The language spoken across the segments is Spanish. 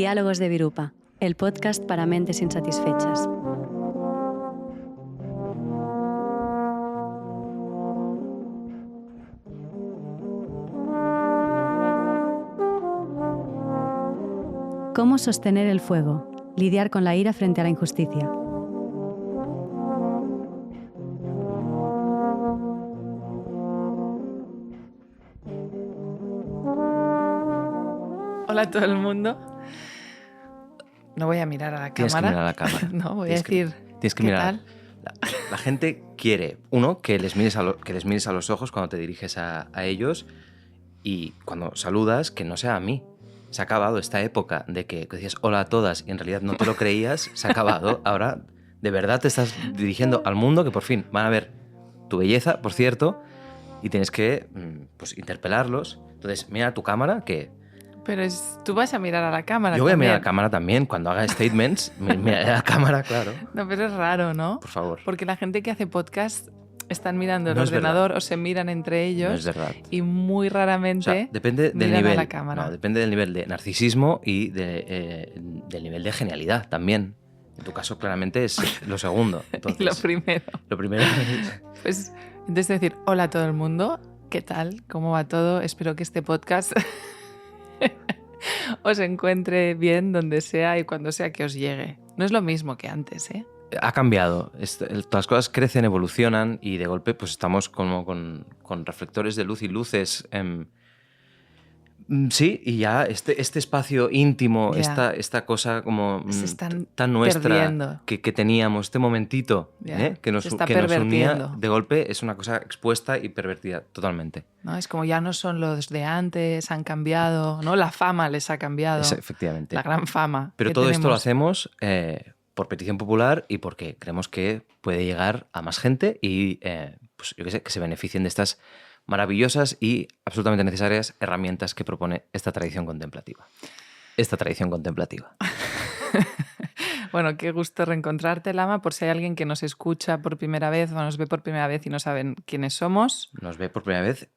Diálogos de Virupa, el podcast para mentes insatisfechas. ¿Cómo sostener el fuego? Lidiar con la ira frente a la injusticia. Hola a todo el mundo. No voy a mirar a la cámara. Tienes que mirar a la cámara. No, voy a decir, tienes que ¿qué mirar. tal? La gente quiere, uno, que les mires a los ojos cuando te diriges a ellos, y cuando saludas, que no sea a mí. Se ha acabado esta época de que decías hola a todas y en realidad no te lo creías. Se ha acabado. Ahora, de verdad, te estás dirigiendo al mundo, que por fin van a ver tu belleza, por cierto, y tienes que pues, interpelarlos. Entonces, mira tu cámara, que... Pero tú vas a mirar a la cámara. Yo voy a mirar a también. la cámara también. Cuando haga statements, mira a la cámara, claro. No, pero es raro, ¿no? Por favor. Porque la gente que hace podcast están mirando el No es ordenador verdad. o se miran entre ellos. No es verdad. Y muy raramente O sea, depende del miran nivel, a la cámara. no, depende del nivel de narcisismo y del nivel de genialidad también. En tu caso, claramente es lo segundo. Entonces, Y lo primero. Lo primero es... Pues entonces decir hola a todo el mundo. ¿Qué tal? ¿Cómo va todo? Espero que este podcast os encuentre bien donde sea y cuando sea que os llegue. No es lo mismo que antes, ¿eh? Ha cambiado. Todas las cosas crecen, evolucionan y de golpe pues estamos como con reflectores de luz y luces. Sí, y ya este espacio íntimo, Ya. esta cosa como Se están tan nuestra perdiendo. que teníamos, este momentito Ya. que nos Se está unía, pervertiendo. de golpe es una cosa expuesta y pervertida totalmente. ¿No? Es como ya no son los de antes, han cambiado, ¿no? La fama les ha cambiado. Efectivamente. La gran fama. Pero que todo esto lo tenemos. hacemos por petición popular y porque creemos que puede llegar a más gente y pues, yo qué sé, que se beneficien de estas maravillosas y absolutamente necesarias herramientas que propone esta tradición contemplativa. Esta tradición contemplativa. Bueno, qué gusto reencontrarte, Lama. Por si hay alguien que nos escucha por primera vez o nos ve por primera vez y no saben quiénes somos. Nos ve por primera vez,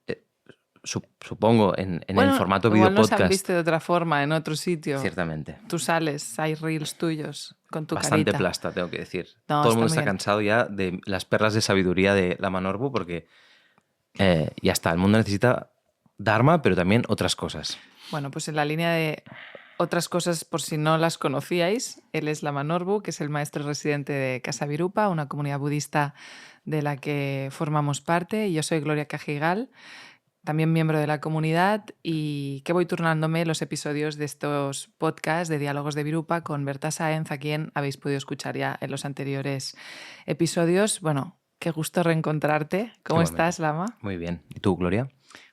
supongo, en Bueno, el formato igual video nos han podcast. visto de otra forma, en otro sitio. Ciertamente. Tú sales, hay reels tuyos con tu Bastante carita. plasta, tengo que decir. No, Todo el mundo está está muy bien. cansado ya de las perlas de sabiduría de Lama Norbu porque ya está, el mundo necesita Dharma, pero también otras cosas. Bueno, pues en la línea de otras cosas, por si no las conocíais, él es Lama Norbu, que es el maestro residente de Casa Virupa, una comunidad budista de la que formamos parte. Y yo soy Gloria Cajigal, también miembro de la comunidad, y que voy turnándome los episodios de estos podcasts de Diálogos de Virupa con Berta Sáenz, a quien habéis podido escuchar ya en los anteriores episodios. Bueno, qué gusto reencontrarte. ¿Cómo Igualmente. estás, Lama? Muy bien. ¿Y tú, Gloria?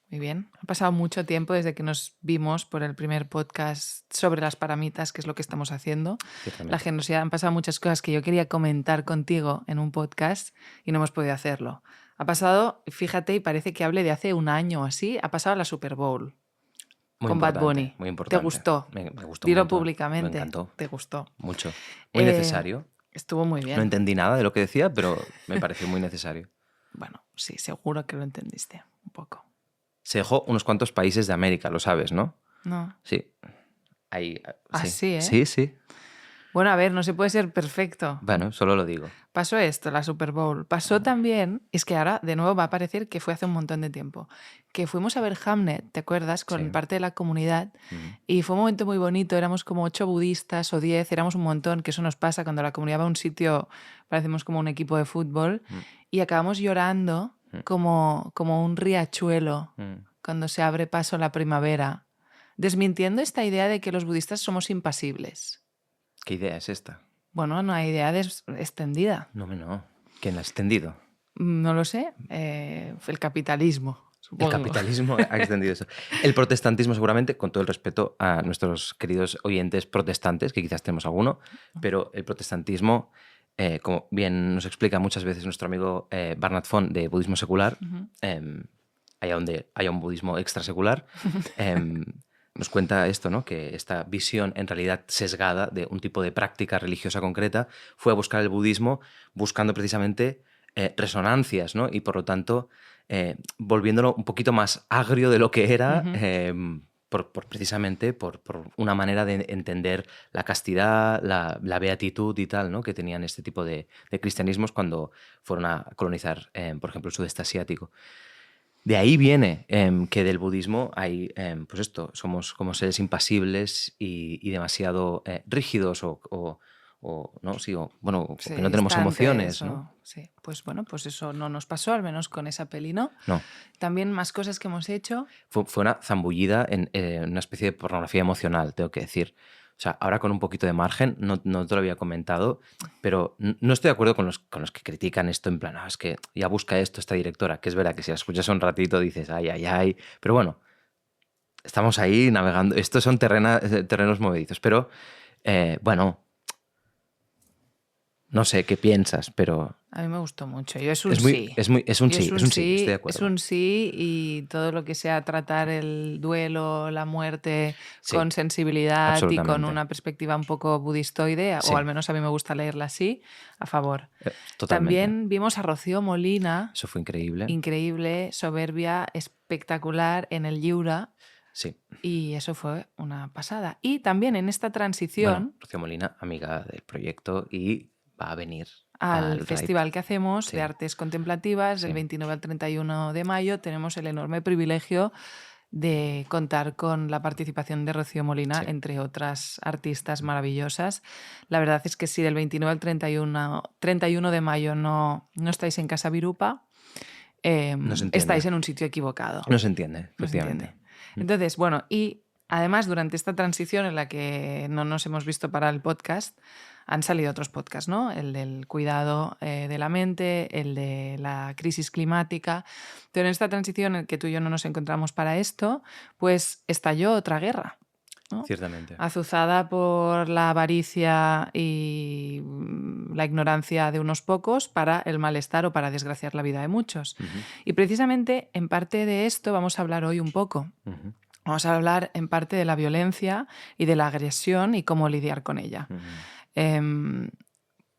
Muy bien. Ha pasado mucho tiempo desde que nos vimos por el primer podcast sobre las paramitas, que es lo que estamos haciendo. Ciertamente. La generosidad, han pasado muchas cosas que yo quería comentar contigo en un podcast y no hemos podido hacerlo. Ha pasado, fíjate, y parece que hable de hace un año o así, ha pasado la Super Bowl Muy con Bad importante, Bunny. Muy importante. ¿Te gustó? Me gustó Dilo un montón. públicamente. Me encantó. ¿Te gustó? Mucho. Muy Eh, necesario. Estuvo muy bien. No entendí nada de lo que decía, pero me pareció muy necesario. Bueno, sí, seguro que lo entendiste un poco. Se dejó unos cuantos países de América, lo sabes, ¿no? No. Sí. Ahí, Ah, sí, ¿eh? Sí, sí. Bueno, a ver, no se puede ser perfecto. Bueno, solo lo digo. Pasó esto, la Super Bowl. Pasó también, es que ahora de nuevo va a parecer que fue hace un montón de tiempo, que fuimos a ver Hamnet, ¿te acuerdas? Con Sí. parte de la comunidad. Ujú. Y fue un momento muy bonito, éramos como 8 budistas o 10, éramos un montón, que eso nos pasa cuando la comunidad va a un sitio, parecemos como un equipo de fútbol, y acabamos llorando como un riachuelo cuando se abre paso la primavera, desmintiendo esta idea de que los budistas somos impasibles. ¿Qué idea es esta? Bueno, no hay idea extendida. No. ¿Quién la ha extendido? No lo sé. El capitalismo, supongo. El capitalismo ha extendido eso. El protestantismo seguramente, con todo el respeto a nuestros queridos oyentes protestantes, que quizás tenemos alguno, pero el protestantismo, como bien nos explica muchas veces nuestro amigo Barnat Font de budismo secular, allá donde haya un budismo extrasecular, nos cuenta esto, ¿no? Que esta visión en realidad sesgada de un tipo de práctica religiosa concreta fue a buscar el budismo buscando precisamente resonancias, ¿no? Y por lo tanto volviéndolo un poquito más agrio de lo que era, precisamente por una manera de entender la castidad, la beatitud y tal, ¿no? Que tenían este tipo de cristianismos cuando fueron a colonizar, por ejemplo, el sudeste asiático. De ahí viene que del budismo hay, pues esto, somos como seres impasibles y demasiado rígidos o ¿no? Sí, bueno, Sí, que no tenemos emociones, ¿no? Sí, pues bueno, pues eso no nos pasó, al menos con esa peli, ¿no? No. También más cosas que hemos hecho. Fue una zambullida en una especie de pornografía emocional, tengo que decir. O sea, ahora con un poquito de margen, no te lo había comentado, pero no estoy de acuerdo con los que critican esto en plan, es que ya busca esto esta directora, que es verdad que si la escuchas un ratito dices, ay, ay, ay, pero bueno, estamos ahí navegando, estos son terrenos movedizos, pero bueno, no sé qué piensas, pero... A mí me gustó mucho. Yo es un Es sí. un sí, estoy de acuerdo. Es un sí, y todo lo que sea tratar el duelo, la muerte Sí, con sensibilidad y con absolutamente. una perspectiva un poco budistoide, Sí. o al menos a mí me gusta leerla así, a favor. Totalmente. También vimos a Rocío Molina. Eso fue increíble. Increíble, soberbia, espectacular en el Lliura. Sí. Y eso fue una pasada. Y también en esta transición... Bueno, Rocío Molina, amiga del proyecto, y va a venir al festival que hacemos Sí. de artes contemplativas del Sí. 29 al 31 de mayo. Tenemos el enorme privilegio de contar con la participación de Rocío Molina, Sí. entre otras artistas maravillosas. La verdad es que si del 29 al 31 de mayo no estáis en Casa Virupa, estáis en un sitio equivocado. No se entiende, No se efectivamente. entiende. Entonces, bueno, y además durante esta transición en la que no nos hemos visto para el podcast, han salido otros podcasts, ¿no? El del cuidado de la mente, el de la crisis climática. Pero en esta transición en que tú y yo no nos encontramos para esto, pues estalló otra guerra, ¿no? Ciertamente. Azuzada por la avaricia y la ignorancia de unos pocos para el malestar o para desgraciar la vida de muchos. Ujú. Y precisamente en parte de esto vamos a hablar hoy un poco. Ujú. Vamos a hablar en parte de la violencia y de la agresión y cómo lidiar con ella. Ujú.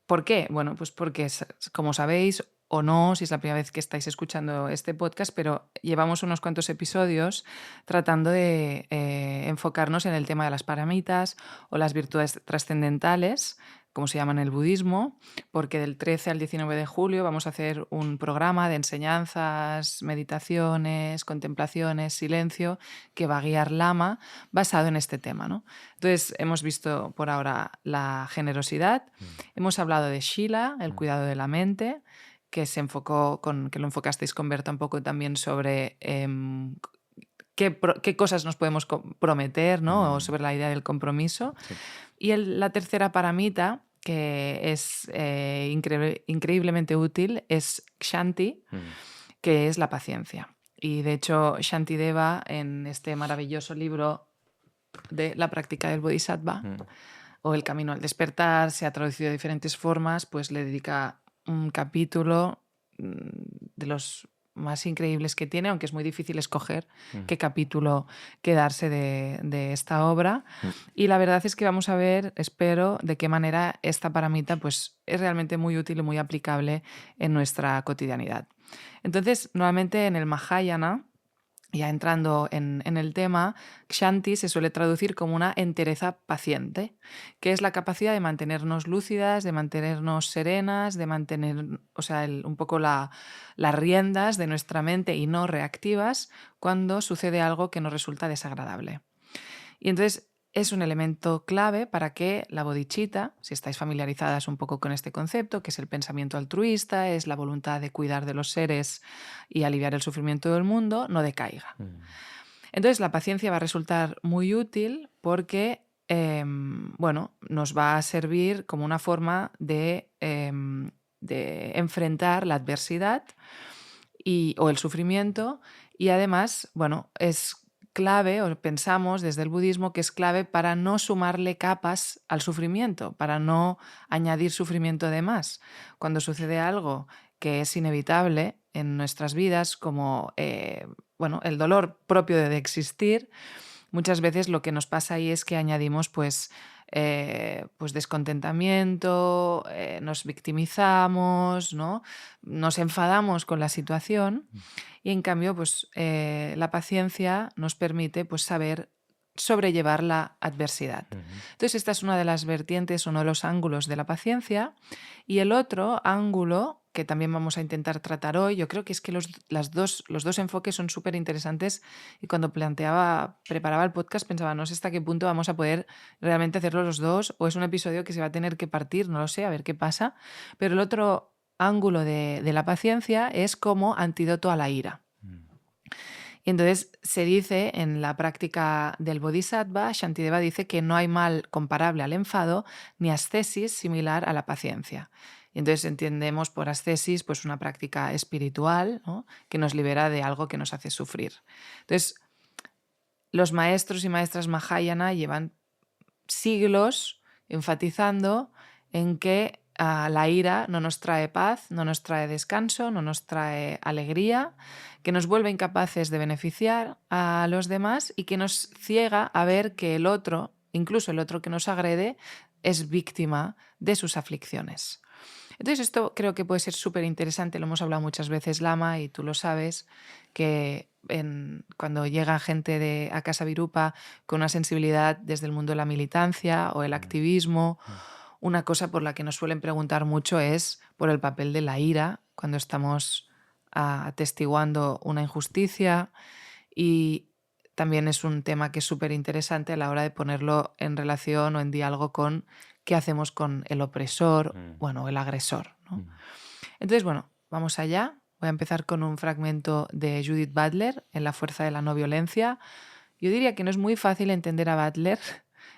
¿Por qué? Bueno, pues porque, como sabéis o no, si es la primera vez que estáis escuchando este podcast, pero llevamos unos cuantos episodios tratando de enfocarnos en el tema de las paramitas o las virtudes trascendentales, como se llama en el budismo, porque del 13 al 19 de julio vamos a hacer un programa de enseñanzas, meditaciones, contemplaciones, silencio, que va a guiar Lama basado en este tema, ¿no? Entonces, hemos visto por ahora la generosidad, hemos hablado de Shila, el cuidado de la mente, que lo enfocasteis con Berta un poco también sobre qué cosas nos podemos prometer, ¿no? O sobre la idea del compromiso. Sí. Y la tercera paramita, que es increíblemente útil, es Kshanti, que es la paciencia. Y de hecho, Shantideva, en este maravilloso libro de la práctica del Bodhisattva, o el camino al despertar, se ha traducido de diferentes formas, pues le dedica un capítulo de los más increíbles que tiene, aunque es muy difícil escoger qué capítulo quedarse de esta obra. Y la verdad es que vamos a ver, espero, de qué manera esta paramita pues, es realmente muy útil y muy aplicable en nuestra cotidianidad. Entonces, nuevamente en el Mahayana, ya entrando en el tema, Kshanti se suele traducir como una entereza paciente, que es la capacidad de mantenernos lúcidas, de mantenernos serenas, de mantener, o sea, un poco las riendas de nuestra mente y no reactivas cuando sucede algo que nos resulta desagradable. Y entonces es un elemento clave para que la bodhicitta, si estáis familiarizadas un poco con este concepto, que es el pensamiento altruista, es la voluntad de cuidar de los seres y aliviar el sufrimiento del mundo, no decaiga. Entonces la paciencia va a resultar muy útil porque nos va a servir como una forma de enfrentar la adversidad o el sufrimiento, y además, es clave, o pensamos desde el budismo que es clave para no sumarle capas al sufrimiento, para no añadir sufrimiento de más. Cuando sucede algo que es inevitable en nuestras vidas, como el dolor propio de existir, muchas veces lo que nos pasa ahí es que añadimos pues descontentamiento, nos victimizamos, ¿no? Nos enfadamos con la situación, y en cambio pues, la paciencia nos permite pues, saber sobrellevar la adversidad. Entonces, esta es una de las vertientes, uno de los ángulos de la paciencia. Y el otro ángulo, que también vamos a intentar tratar hoy, yo creo que es que los dos enfoques son súper interesantes, y cuando preparaba el podcast pensaba, no sé hasta qué punto vamos a poder realmente hacerlo los dos, o es un episodio que se va a tener que partir, no lo sé, a ver qué pasa. Pero el otro ángulo de la paciencia es como antídoto a la ira. Y entonces se dice en la práctica del Bodhisattva, Shantideva dice que no hay mal comparable al enfado ni ascesis similar a la paciencia. Y entonces entendemos por ascesis pues una práctica espiritual, ¿no?, que nos libera de algo que nos hace sufrir. Entonces, los maestros y maestras Mahayana llevan siglos enfatizando en que la ira no nos trae paz, no nos trae descanso, no nos trae alegría, que nos vuelve incapaces de beneficiar a los demás y que nos ciega a ver que el otro, incluso el otro que nos agrede, es víctima de sus aflicciones. Entonces esto creo que puede ser súper interesante, lo hemos hablado muchas veces, Lama, y tú lo sabes, que cuando llega gente a Casa Virupa con una sensibilidad desde el mundo de la militancia o el activismo, una cosa por la que nos suelen preguntar mucho es por el papel de la ira cuando estamos atestiguando una injusticia, y también es un tema que es súper interesante a la hora de ponerlo en relación o en diálogo con qué hacemos con el opresor, el agresor, ¿no? Entonces, vamos allá. Voy a empezar con un fragmento de Judith Butler en La fuerza de la no violencia. Yo diría que no es muy fácil entender a Butler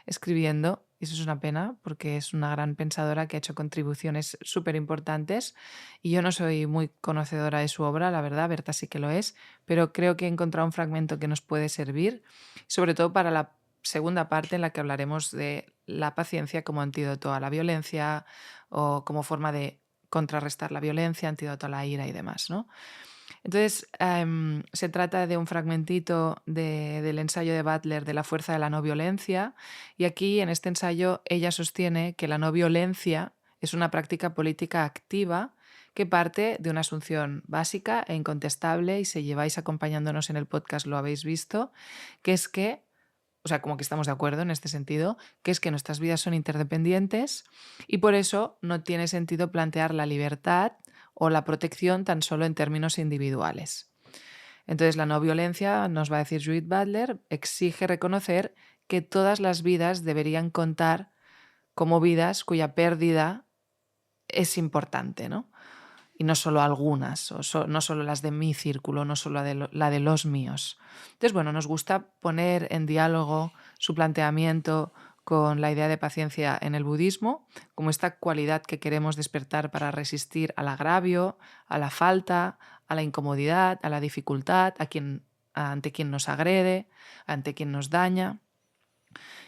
escribiendo, y eso es una pena porque es una gran pensadora que ha hecho contribuciones súper importantes, y yo no soy muy conocedora de su obra, la verdad, Berta sí que lo es, pero creo que he encontrado un fragmento que nos puede servir, sobre todo para la segunda parte en la que hablaremos de la paciencia como antídoto a la violencia o como forma de contrarrestar la violencia, antídoto a la ira y demás, ¿no? Entonces, se trata de un fragmentito del ensayo de Butler de La fuerza de la no violencia, y aquí en este ensayo ella sostiene que la no violencia es una práctica política activa que parte de una asunción básica e incontestable, y si lleváis acompañándonos en el podcast lo habéis visto, que es que, o sea, como que estamos de acuerdo en este sentido, que es que nuestras vidas son interdependientes y por eso no tiene sentido plantear la libertad o la protección tan solo en términos individuales. Entonces, la no violencia, nos va a decir Judith Butler, exige reconocer que todas las vidas deberían contar como vidas cuya pérdida es importante, ¿no? Y no solo algunas, no solo las de mi círculo, no solo la de los míos. Entonces, nos gusta poner en diálogo su planteamiento con la idea de paciencia en el budismo, como esta cualidad que queremos despertar para resistir al agravio, a la falta, a la incomodidad, a la dificultad, ante quien nos agrede, ante quien nos daña,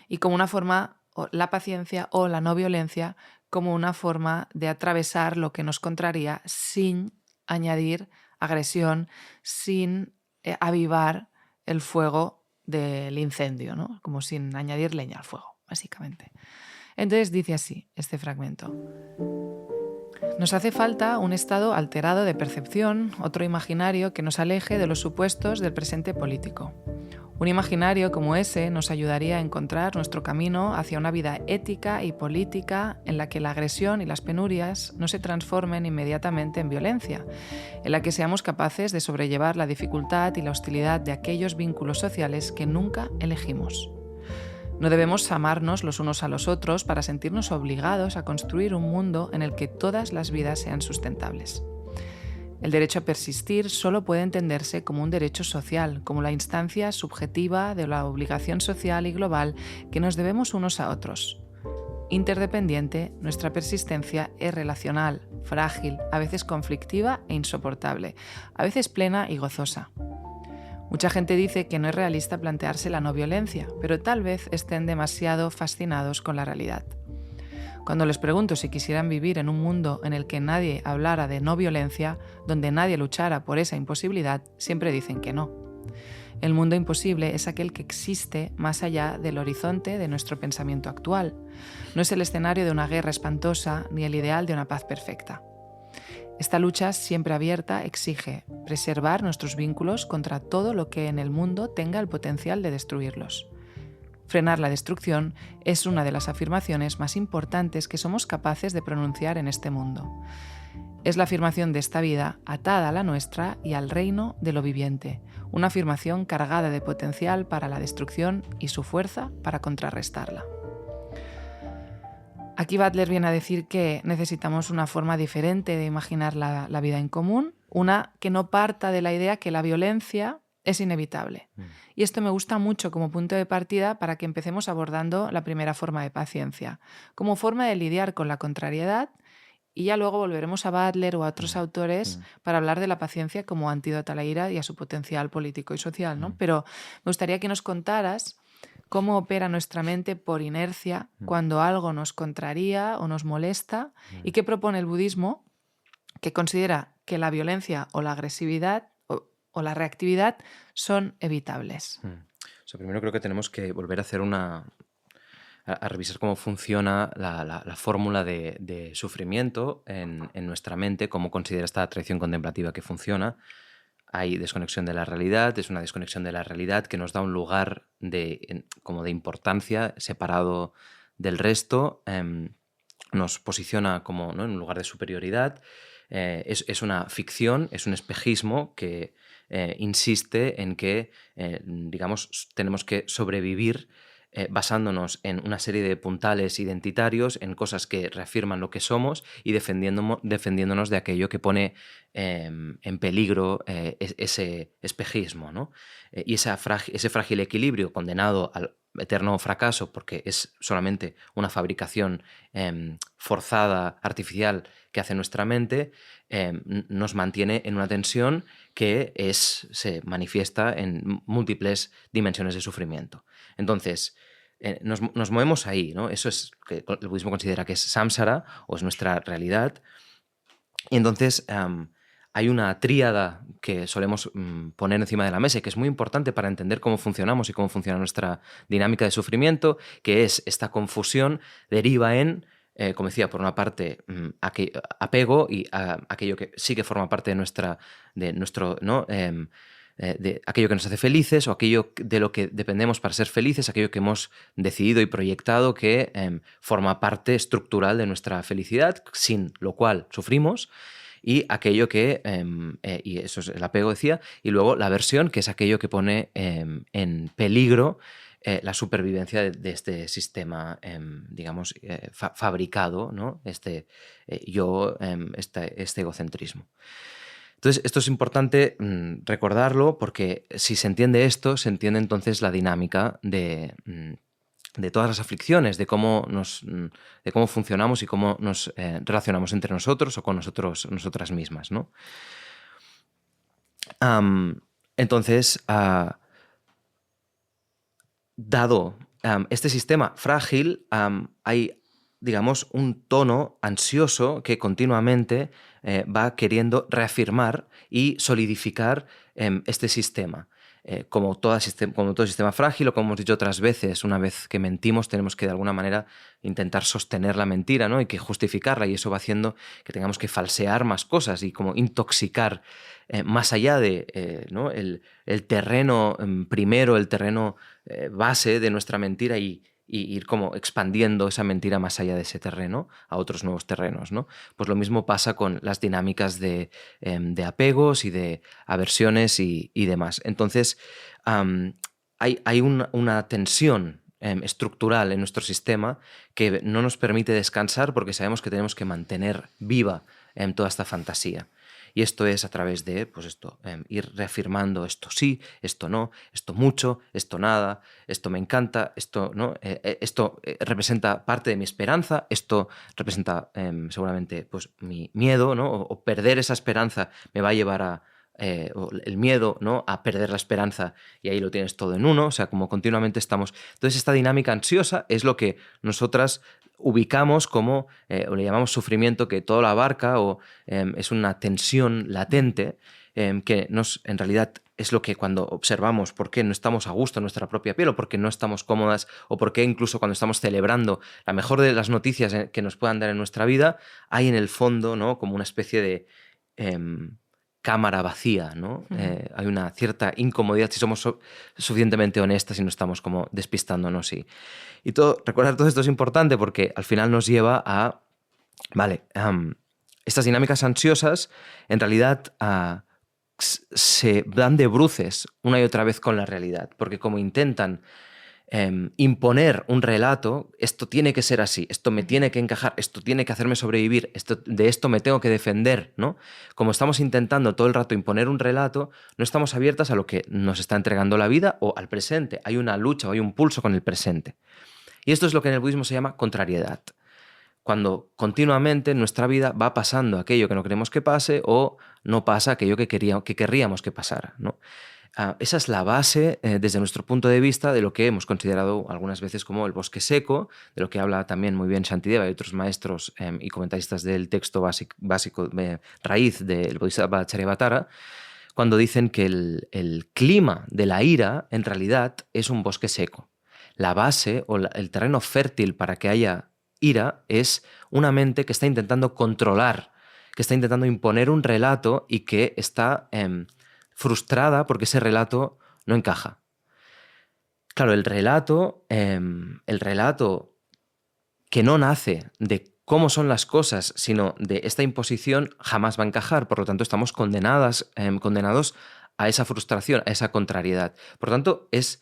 y como una forma, la paciencia o la no violencia, como una forma de atravesar lo que nos contraría sin añadir agresión, sin avivar el fuego del incendio, ¿no? Como sin añadir leña al fuego, básicamente. Entonces dice así este fragmento. Nos hace falta un estado alterado de percepción, otro imaginario que nos aleje de los supuestos del presente político. Un imaginario como ese nos ayudaría a encontrar nuestro camino hacia una vida ética y política en la que la agresión y las penurias no se transformen inmediatamente en violencia, en la que seamos capaces de sobrellevar la dificultad y la hostilidad de aquellos vínculos sociales que nunca elegimos. No debemos amarnos los unos a los otros para sentirnos obligados a construir un mundo en el que todas las vidas sean sustentables. El derecho a persistir solo puede entenderse como un derecho social, como la instancia subjetiva de la obligación social y global que nos debemos unos a otros. Interdependiente, nuestra persistencia es relacional, frágil, a veces conflictiva e insoportable, a veces plena y gozosa. Mucha gente dice que no es realista plantearse la no violencia, pero tal vez estén demasiado fascinados con la realidad. Cuando les pregunto si quisieran vivir en un mundo en el que nadie hablara de no violencia, donde nadie luchara por esa imposibilidad, siempre dicen que no. El mundo imposible es aquel que existe más allá del horizonte de nuestro pensamiento actual. No es el escenario de una guerra espantosa ni el ideal de una paz perfecta. Esta lucha siempre abierta exige preservar nuestros vínculos contra todo lo que en el mundo tenga el potencial de destruirlos. frenar la destrucción es una de las afirmaciones más importantes que somos capaces de pronunciar en este mundo. Es la afirmación de esta vida atada a la nuestra y al reino de lo viviente, una afirmación cargada de potencial para la destrucción y su fuerza para contrarrestarla. Aquí Butler viene a decir que necesitamos una forma diferente de imaginar la vida en común, una que no parta de la idea que la violencia es inevitable. Y esto me gusta mucho como punto de partida para que empecemos abordando la primera forma de paciencia, como forma de lidiar con la contrariedad, y ya luego volveremos a Butler o a otros autores para hablar de la paciencia como antídoto a la ira y a su potencial político y social, ¿no? Pero me gustaría que nos contaras cómo opera nuestra mente por inercia cuando algo nos contraría o nos molesta y qué propone el budismo, que considera que la violencia o la agresividad o la reactividad son evitables. O sea, primero creo que tenemos que volver a hacer a revisar cómo funciona la fórmula de sufrimiento en nuestra mente, cómo considera esta tradición contemplativa que funciona. Hay desconexión de la realidad, es una desconexión de la realidad que nos da un lugar como de importancia separado del resto, nos posiciona como, ¿no?, en un lugar de superioridad. Es una ficción, es un espejismo que insiste en que, digamos, tenemos que sobrevivir basándonos en una serie de puntales identitarios, en cosas que reafirman lo que somos y defendiéndonos de aquello que pone en peligro ese espejismo, ¿no? Y ese frágil equilibrio condenado al eterno fracaso porque es solamente una fabricación forzada, artificial, que hace nuestra mente, nos mantiene en una tensión que se manifiesta en múltiples dimensiones de sufrimiento. Entonces, nos movemos ahí, ¿no? Eso es que el budismo considera que es samsara o es nuestra realidad. Y entonces hay una tríada que solemos poner encima de la mesa y que es muy importante para entender cómo funcionamos y cómo funciona nuestra dinámica de sufrimiento, que es esta confusión, deriva en, como decía, por una parte, apego y aquello que sí que forma parte de nuestro, ¿no?, de aquello que nos hace felices o aquello de lo que dependemos para ser felices, aquello que hemos decidido y proyectado que forma parte estructural de nuestra felicidad, sin lo cual sufrimos, y aquello que, y eso es el apego, decía, y luego la aversión, que es aquello que pone en peligro la supervivencia de este sistema, digamos, fabricado, ¿no? Este egocentrismo. Entonces, esto es importante recordarlo porque si se entiende esto, se entiende entonces la dinámica de todas las aflicciones, de cómo funcionamos y cómo nos relacionamos entre nosotros o con nosotras mismas, ¿no? Entonces, dado este sistema frágil, hay, digamos, un tono ansioso que continuamente va queriendo reafirmar y solidificar este sistema. Como todo sistema frágil, o como hemos dicho otras veces, una vez que mentimos tenemos que de alguna manera intentar sostener la mentira, ¿no?, y que justificarla, y eso va haciendo que tengamos que falsear más cosas y como intoxicar más allá de ¿no?, el terreno primero, el terreno base de nuestra mentira y ir como expandiendo esa mentira más allá de ese terreno a otros nuevos terrenos, ¿no? Pues lo mismo pasa con las dinámicas de apegos y de aversiones y demás. Entonces, hay una tensión estructural en nuestro sistema que no nos permite descansar porque sabemos que tenemos que mantener viva toda esta fantasía. Y esto es a través de, pues esto, ir reafirmando esto sí, esto no, esto mucho, esto nada, esto me encanta, esto no, esto representa parte de mi esperanza, esto representa seguramente pues mi miedo, ¿no? O perder esa esperanza me va a llevar el miedo, ¿no?, a perder la esperanza, y ahí lo tienes todo en uno, o sea, como continuamente estamos. Entonces, esta dinámica ansiosa es lo que nosotras ubicamos como, o le llamamos sufrimiento, que todo lo abarca, o es una tensión latente que en realidad es lo que cuando observamos por qué no estamos a gusto en nuestra propia piel, o por qué no estamos cómodas, o por qué incluso cuando estamos celebrando la mejor de las noticias que nos puedan dar en nuestra vida, hay en el fondo, ¿no?, como una especie de cámara vacía, ¿no? Hay una cierta incomodidad si somos suficientemente honestas y no estamos como despistándonos. Y recordar todo esto es importante porque al final nos lleva a, vale, estas dinámicas ansiosas en realidad se dan de bruces una y otra vez con la realidad, porque como intentan imponer un relato, esto tiene que ser así, esto me tiene que encajar, esto tiene que hacerme sobrevivir, de esto me tengo que defender, ¿no? Como estamos intentando todo el rato imponer un relato, no estamos abiertas a lo que nos está entregando la vida o al presente. Hay una lucha o hay un pulso con el presente. Y esto es lo que en el budismo se llama contrariedad. Cuando continuamente en nuestra vida va pasando aquello que no queremos que pase o no pasa aquello que querríamos que pasara, ¿no? Esa es la base, desde nuestro punto de vista, de lo que hemos considerado algunas veces como el bosque seco, de lo que habla también muy bien Shantideva y otros maestros y comentaristas del texto básico raíz del Bodhisattva Charyavatara, cuando dicen que el clima de la ira en realidad es un bosque seco. La base o el terreno fértil para que haya ira es una mente que está intentando controlar, que está intentando imponer un relato y que está frustrada porque ese relato no encaja. Claro, el relato que no nace de cómo son las cosas, sino de esta imposición, jamás va a encajar. Por lo tanto, estamos condenados a esa frustración, a esa contrariedad. Por lo tanto, es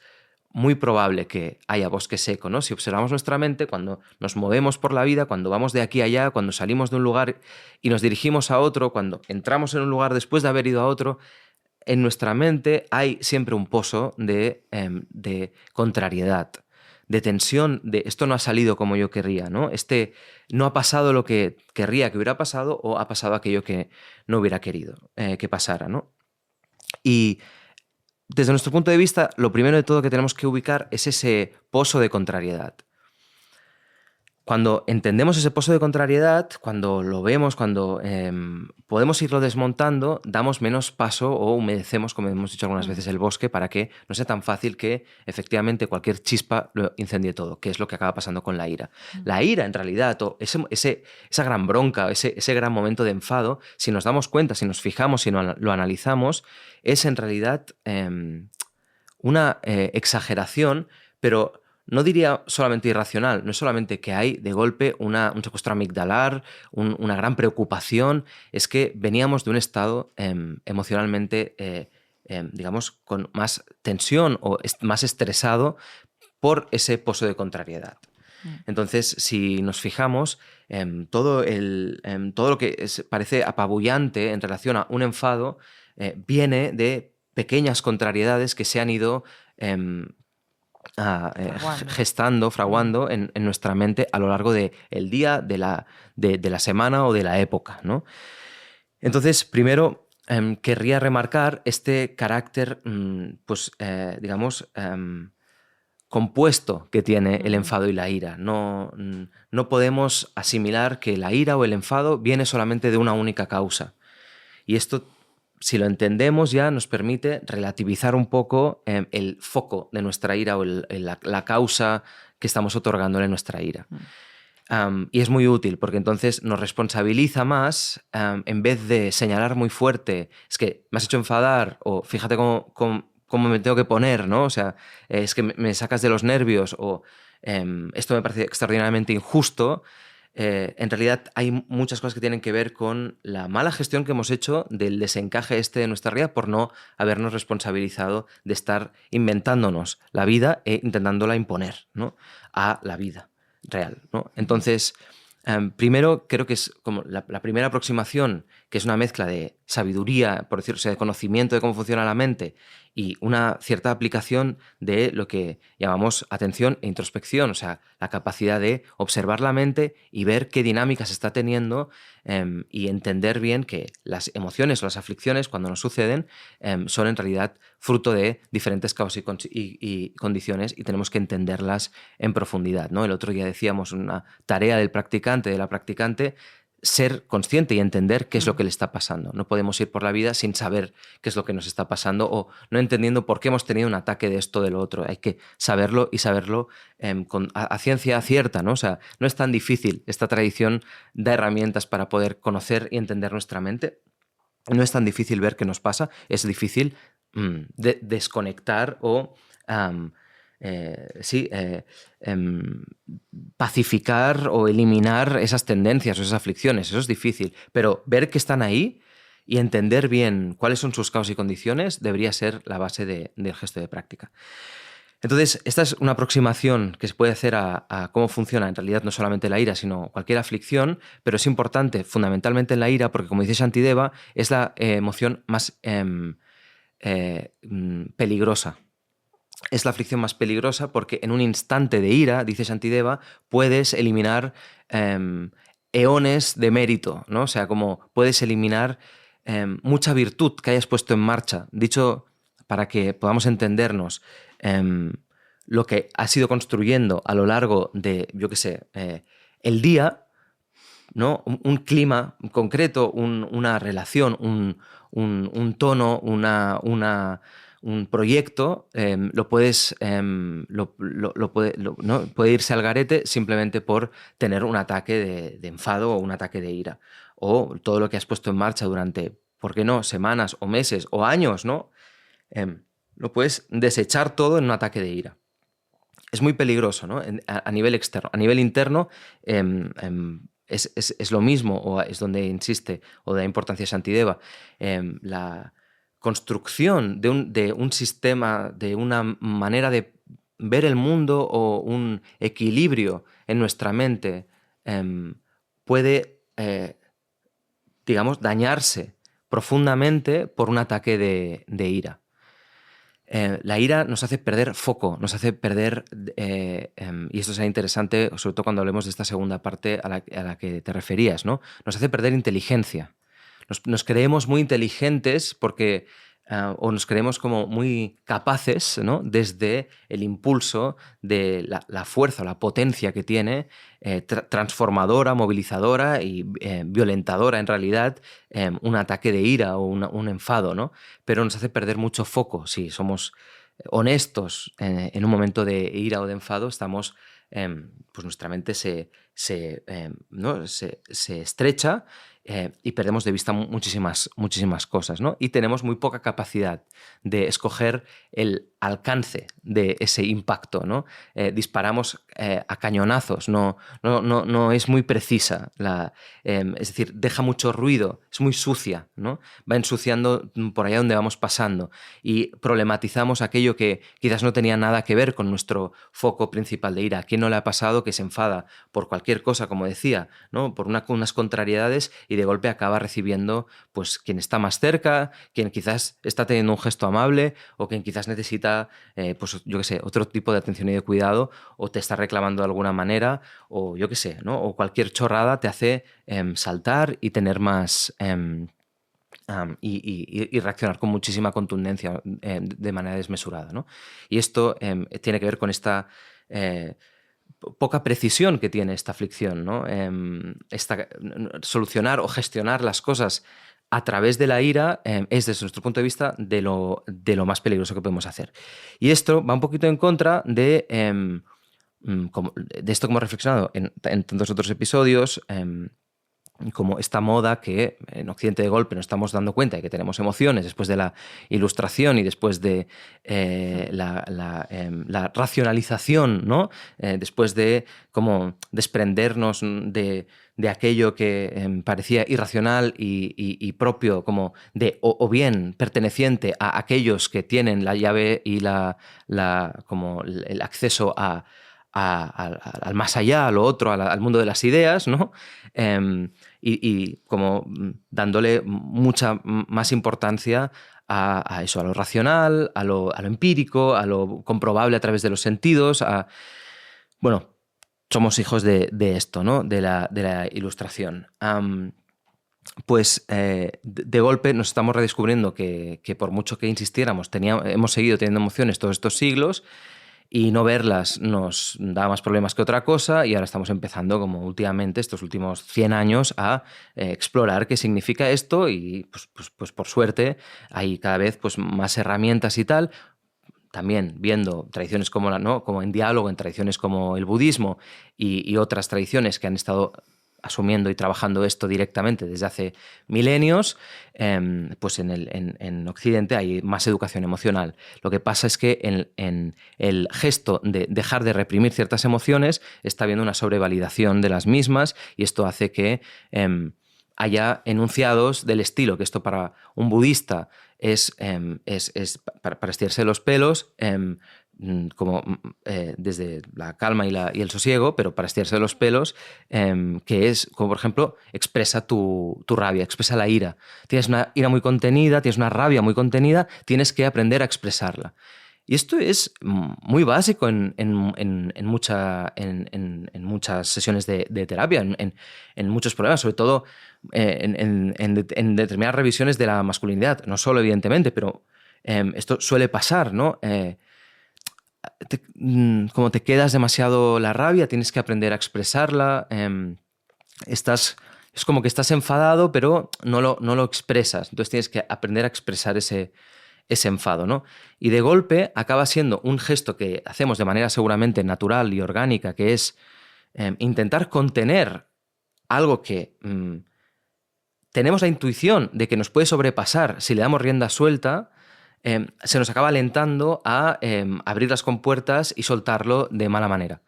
muy probable que haya bosque seco, ¿no? Si observamos nuestra mente, cuando nos movemos por la vida, cuando vamos de aquí a allá, cuando salimos de un lugar y nos dirigimos a otro, cuando entramos en un lugar después de haber ido a otro, en nuestra mente hay siempre un pozo de contrariedad, de tensión, de esto no ha salido como yo querría, ¿no? No ha pasado lo que querría que hubiera pasado o ha pasado aquello que no hubiera querido que pasara, ¿no? Y desde nuestro punto de vista, lo primero de todo que tenemos que ubicar es ese pozo de contrariedad. Cuando entendemos ese pozo de contrariedad, cuando lo vemos, cuando podemos irlo desmontando, damos menos paso o humedecemos, como hemos dicho algunas veces, el bosque para que no sea tan fácil que efectivamente cualquier chispa lo incendie todo, que es lo que acaba pasando con la ira. La ira, en realidad, o esa gran bronca, ese gran momento de enfado, si nos damos cuenta, si nos fijamos, si lo analizamos, es en realidad una exageración, pero no diría solamente irracional, no es solamente que hay de golpe un secuestro amigdalar, una gran preocupación, es que veníamos de un estado emocionalmente, digamos, con más tensión o más estresado por ese pozo de contrariedad. Entonces, si nos fijamos, todo lo que parece apabullante en relación a un enfado viene de pequeñas contrariedades que se han ido gestando, fraguando en nuestra mente a lo largo del día, de la semana o de la época, ¿no? Entonces, primero querría remarcar este carácter, digamos, compuesto que tiene el enfado y la ira. No podemos asimilar que la ira o el enfado viene solamente de una única causa. Y esto, si lo entendemos, ya nos permite relativizar un poco el foco de nuestra ira o la causa que estamos otorgándole a nuestra ira. Y es muy útil porque entonces nos responsabiliza más en vez de señalar muy fuerte, es que me has hecho enfadar o fíjate cómo me tengo que poner, ¿no? O sea, es que me sacas de los nervios o esto me parece extraordinariamente injusto. En realidad hay muchas cosas que tienen que ver con la mala gestión que hemos hecho del desencaje de nuestra realidad por no habernos responsabilizado de estar inventándonos la vida e intentándola imponer, ¿no?, a la vida real, ¿no? Entonces, primero creo que es como la primera aproximación, que es una mezcla de sabiduría, por decirlo, o sea, de conocimiento de cómo funciona la mente y una cierta aplicación de lo que llamamos atención e introspección, o sea, la capacidad de observar la mente y ver qué dinámicas está teniendo y entender bien que las emociones o las aflicciones, cuando nos suceden, son en realidad fruto de diferentes causas y condiciones y tenemos que entenderlas en profundidad, ¿no? El otro día decíamos una tarea del practicante, de la practicante, ser consciente y entender qué es lo que le está pasando. No podemos ir por la vida sin saber qué es lo que nos está pasando o no entendiendo por qué hemos tenido un ataque de esto o de lo otro. Hay que saberlo y saberlo a ciencia cierta, ¿no? O sea, no es tan difícil. Esta tradición da herramientas para poder conocer y entender nuestra mente. no es tan difícil ver qué nos pasa, es difícil desconectar o pacificar o eliminar esas tendencias o esas aflicciones. Eso es difícil, pero ver que están ahí y entender bien cuáles son sus causas y condiciones debería ser la base del gesto de práctica. Entonces, esta es una aproximación que se puede hacer a cómo funciona en realidad no solamente la ira, sino cualquier aflicción, pero es importante fundamentalmente en la ira porque, como dice Shantideva, es la emoción más peligrosa. Es la aflicción más peligrosa porque en un instante de ira, dice Shantideva, puedes eliminar eones de mérito, ¿no? O sea, como puedes eliminar mucha virtud que hayas puesto en marcha. Dicho para que podamos entendernos, lo que has ido construyendo a lo largo de, yo qué sé, el día, ¿no? Un clima concreto, una relación, un tono, un proyecto, puede irse al garete simplemente por tener un ataque de enfado o un ataque de ira. O todo lo que has puesto en marcha durante, ¿por qué no?, semanas o meses o años, ¿no? Lo puedes desechar todo en un ataque de ira. Es muy peligroso, ¿no? A nivel externo. A nivel interno es lo mismo, o es donde insiste o da importancia Shantideva. La construcción de un sistema, de una manera de ver el mundo o un equilibrio en nuestra mente puede, digamos, dañarse profundamente por un ataque de ira. La ira nos hace perder foco, nos hace perder, y esto será interesante, sobre todo cuando hablemos de esta segunda parte a la que te referías, ¿no? Nos hace perder inteligencia. Nos creemos muy inteligentes porque, o nos creemos como muy capaces, ¿no?, desde el impulso de la fuerza o la potencia que tiene, transformadora, movilizadora y violentadora en realidad, un ataque de ira o un enfado, ¿no? Pero nos hace perder mucho foco. Si somos honestos en un momento de ira o de enfado, estamos, pues nuestra mente se estrecha y perdemos de vista muchísimas cosas, ¿no? Y tenemos muy poca capacidad de escoger el alcance de ese impacto, ¿no? Disparamos a cañonazos, no es muy precisa, es decir, deja mucho ruido, es muy sucia, ¿no? Va ensuciando por allá donde vamos pasando y problematizamos aquello que quizás no tenía nada que ver con nuestro foco principal de ira. ¿A quién no le ha pasado que se enfada por cualquier cosa, como decía, ¿no?, por unas contrariedades, y de golpe acaba recibiendo, pues, quien está más cerca, quien quizás está teniendo un gesto amable o quien quizás necesita, pues, yo qué sé, otro tipo de atención y de cuidado, o te está reclamando de alguna manera, o yo qué sé, ¿no?, o cualquier chorrada te hace saltar y tener más... y reaccionar con muchísima contundencia de manera desmesurada, ¿no? Y esto tiene que ver con esta poca precisión que tiene esta aflicción, ¿no? Solucionar o gestionar las cosas a través de la ira es, desde nuestro punto de vista, de lo más peligroso que podemos hacer. Y esto va un poquito en contra de esto que hemos reflexionado en tantos otros episodios, como esta moda que en Occidente de golpe nos estamos dando cuenta de que tenemos emociones después de la ilustración y después de la racionalización, ¿no? Después de como desprendernos de aquello que parecía irracional y propio, como de o bien perteneciente a aquellos que tienen la llave y como el acceso al más allá, a lo otro, al mundo de las ideas, ¿no? Y como dándole mucha más importancia a eso, a lo racional, a lo empírico, a lo comprobable a través de los sentidos. Bueno, somos hijos de esto, ¿no?, de la ilustración. Pues de golpe nos estamos redescubriendo que por mucho que insistiéramos, hemos seguido teniendo emociones todos estos siglos, y no verlas nos da más problemas que otra cosa, y ahora estamos empezando, como últimamente, estos últimos 100 años, a explorar qué significa esto, y pues por suerte hay cada vez pues más herramientas y tal, también viendo tradiciones como como en diálogo, en tradiciones como el budismo y otras tradiciones que han estado asumiendo y trabajando esto directamente desde hace milenios, pues en Occidente hay más educación emocional. Lo que pasa es que en el gesto de dejar de reprimir ciertas emociones está habiendo una sobrevalidación de las mismas, y esto hace que haya enunciados del estilo, que esto para un budista es para estirarse los pelos, desde la calma y el sosiego, pero para estirarse los pelos, que es, como por ejemplo, expresa tu rabia, expresa la ira. Tienes una ira muy contenida, tienes una rabia muy contenida, tienes que aprender a expresarla. Y esto es muy básico en muchas sesiones de terapia, en muchos problemas, sobre todo en determinadas revisiones de la masculinidad. No solo, evidentemente, pero esto suele pasar, ¿no? Como te quedas demasiado la rabia, tienes que aprender a expresarla. Es como que estás enfadado, pero no lo expresas. Entonces tienes que aprender a expresar ese enfado, ¿no? Y de golpe acaba siendo un gesto que hacemos de manera seguramente natural y orgánica, que es intentar contener algo que tenemos la intuición de que nos puede sobrepasar si le damos rienda suelta. Se nos acaba alentando a abrir las compuertas y soltarlo de mala manera.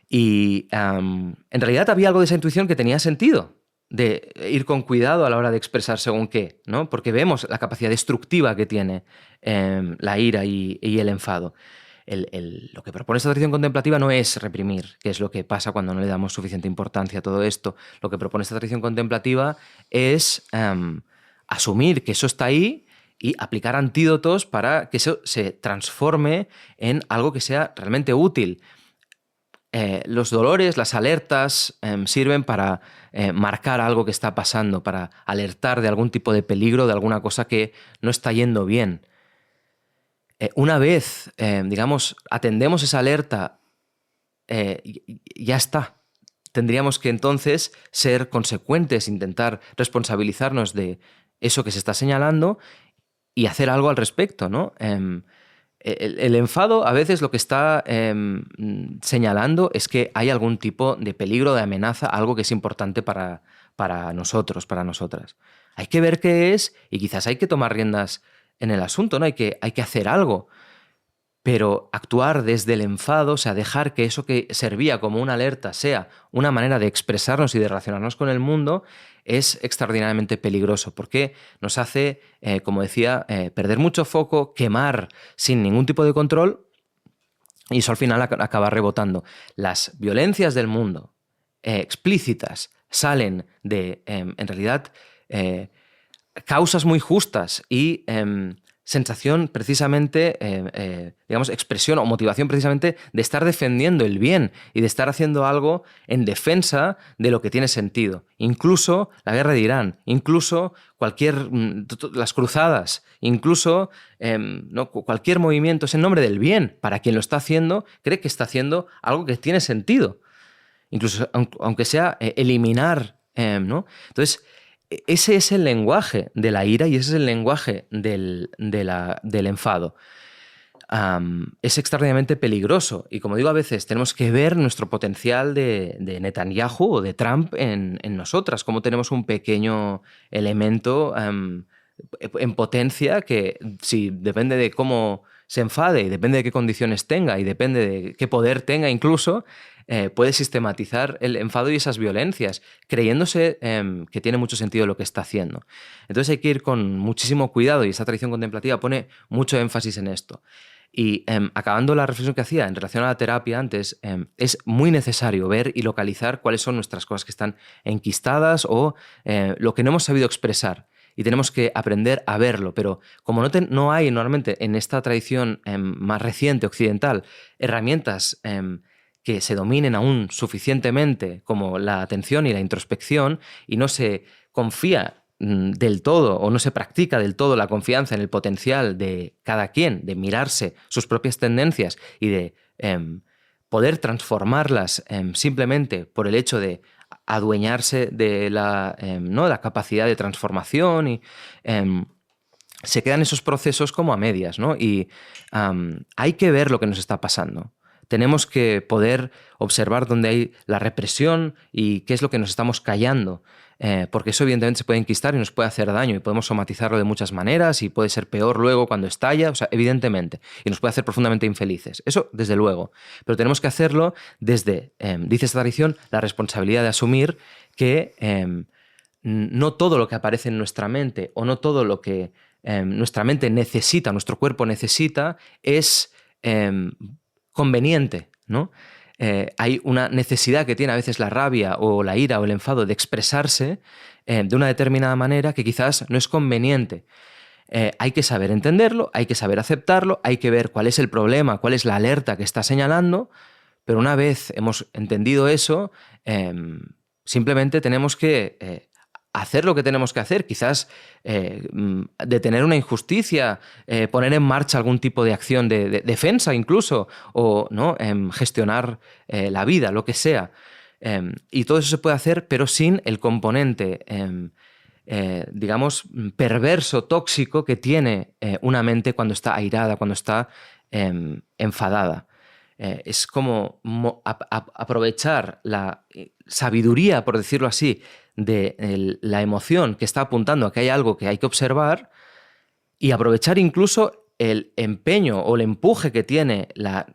Y en realidad había algo de esa intuición que tenía sentido, de ir con cuidado a la hora de expresar según qué, ¿no? Porque vemos la capacidad destructiva que tiene la ira y el enfado. Lo que propone esta tradición contemplativa no es reprimir, que es lo que pasa cuando no le damos suficiente importancia a todo esto. Lo que propone esta tradición contemplativa es asumir que eso está ahí y aplicar antídotos para que eso se transforme en algo que sea realmente útil. Los dolores, las alertas sirven para marcar algo que está pasando, para alertar de algún tipo de peligro, de alguna cosa que no está yendo bien. Una vez, atendemos esa alerta, ya está. Tendríamos que entonces ser consecuentes, intentar responsabilizarnos de eso que se está señalando y hacer algo al respecto, ¿no? El enfado a veces lo que está señalando es que hay algún tipo de peligro, de amenaza, algo que es importante para nosotros, para nosotras. Hay que ver qué es y quizás hay que tomar riendas en el asunto, ¿no? Hay que hacer algo. Pero actuar desde el enfado, o sea, dejar que eso que servía como una alerta sea una manera de expresarnos y de relacionarnos con el mundo, es extraordinariamente peligroso, porque nos hace, como decía, perder mucho foco, quemar sin ningún tipo de control, y eso al final acaba rebotando. Las violencias del mundo explícitas salen de, en realidad, causas muy justas y sensación precisamente, expresión o motivación precisamente de estar defendiendo el bien y de estar haciendo algo en defensa de lo que tiene sentido. Incluso la guerra de Irán, incluso las cruzadas, incluso cualquier movimiento es en nombre del bien. Para quien lo está haciendo, cree que está haciendo algo que tiene sentido. Incluso aunque sea eliminar, ¿no? Entonces, ese es el lenguaje de la ira y ese es el lenguaje del enfado. Es extraordinariamente peligroso. Y como digo, a veces tenemos que ver nuestro potencial de Netanyahu o de Trump en nosotras, cómo tenemos un pequeño elemento en potencia que, si depende de cómo se enfade y depende de qué condiciones tenga y depende de qué poder tenga incluso, puede sistematizar el enfado y esas violencias, creyéndose que tiene mucho sentido lo que está haciendo. Entonces hay que ir con muchísimo cuidado y esta tradición contemplativa pone mucho énfasis en esto. Y acabando la reflexión que hacía en relación a la terapia antes, es muy necesario ver y localizar cuáles son nuestras cosas que están enquistadas o lo que no hemos sabido expresar. Y tenemos que aprender a verlo, pero como no hay normalmente en esta tradición más reciente occidental herramientas que se dominen aún suficientemente como la atención y la introspección, y no se confía del todo o no se practica del todo la confianza en el potencial de cada quien, de mirarse sus propias tendencias y de poder transformarlas simplemente por el hecho de adueñarse de la capacidad de transformación, y se quedan esos procesos como a medias, ¿no? Y hay que ver lo que nos está pasando. tenemos que poder observar dónde hay la represión y qué es lo que nos estamos callando. Porque eso evidentemente se puede enquistar y nos puede hacer daño y podemos somatizarlo de muchas maneras y puede ser peor luego cuando estalla, o sea, evidentemente, y nos puede hacer profundamente infelices. Eso, desde luego. Pero tenemos que hacerlo desde, dice esta tradición, la responsabilidad de asumir que no todo lo que aparece en nuestra mente o no todo lo que nuestra mente necesita, nuestro cuerpo necesita, es conveniente, ¿no? Hay una necesidad que tiene a veces la rabia o la ira o el enfado de expresarse de una determinada manera que quizás no es conveniente. Hay que saber entenderlo, hay que saber aceptarlo, hay que ver cuál es el problema, cuál es la alerta que está señalando, pero una vez hemos entendido eso, simplemente tenemos que hacer lo que tenemos que hacer, quizás detener una injusticia, poner en marcha algún tipo de acción de defensa incluso, o ¿no? Gestionar la vida, lo que sea. Y todo eso se puede hacer, pero sin el componente, digamos, perverso, tóxico que tiene una mente cuando está airada, cuando está enfadada. Es como aprovechar la sabiduría, por decirlo así, de la emoción que está apuntando a que hay algo que hay que observar y aprovechar incluso el empeño o el empuje que tiene la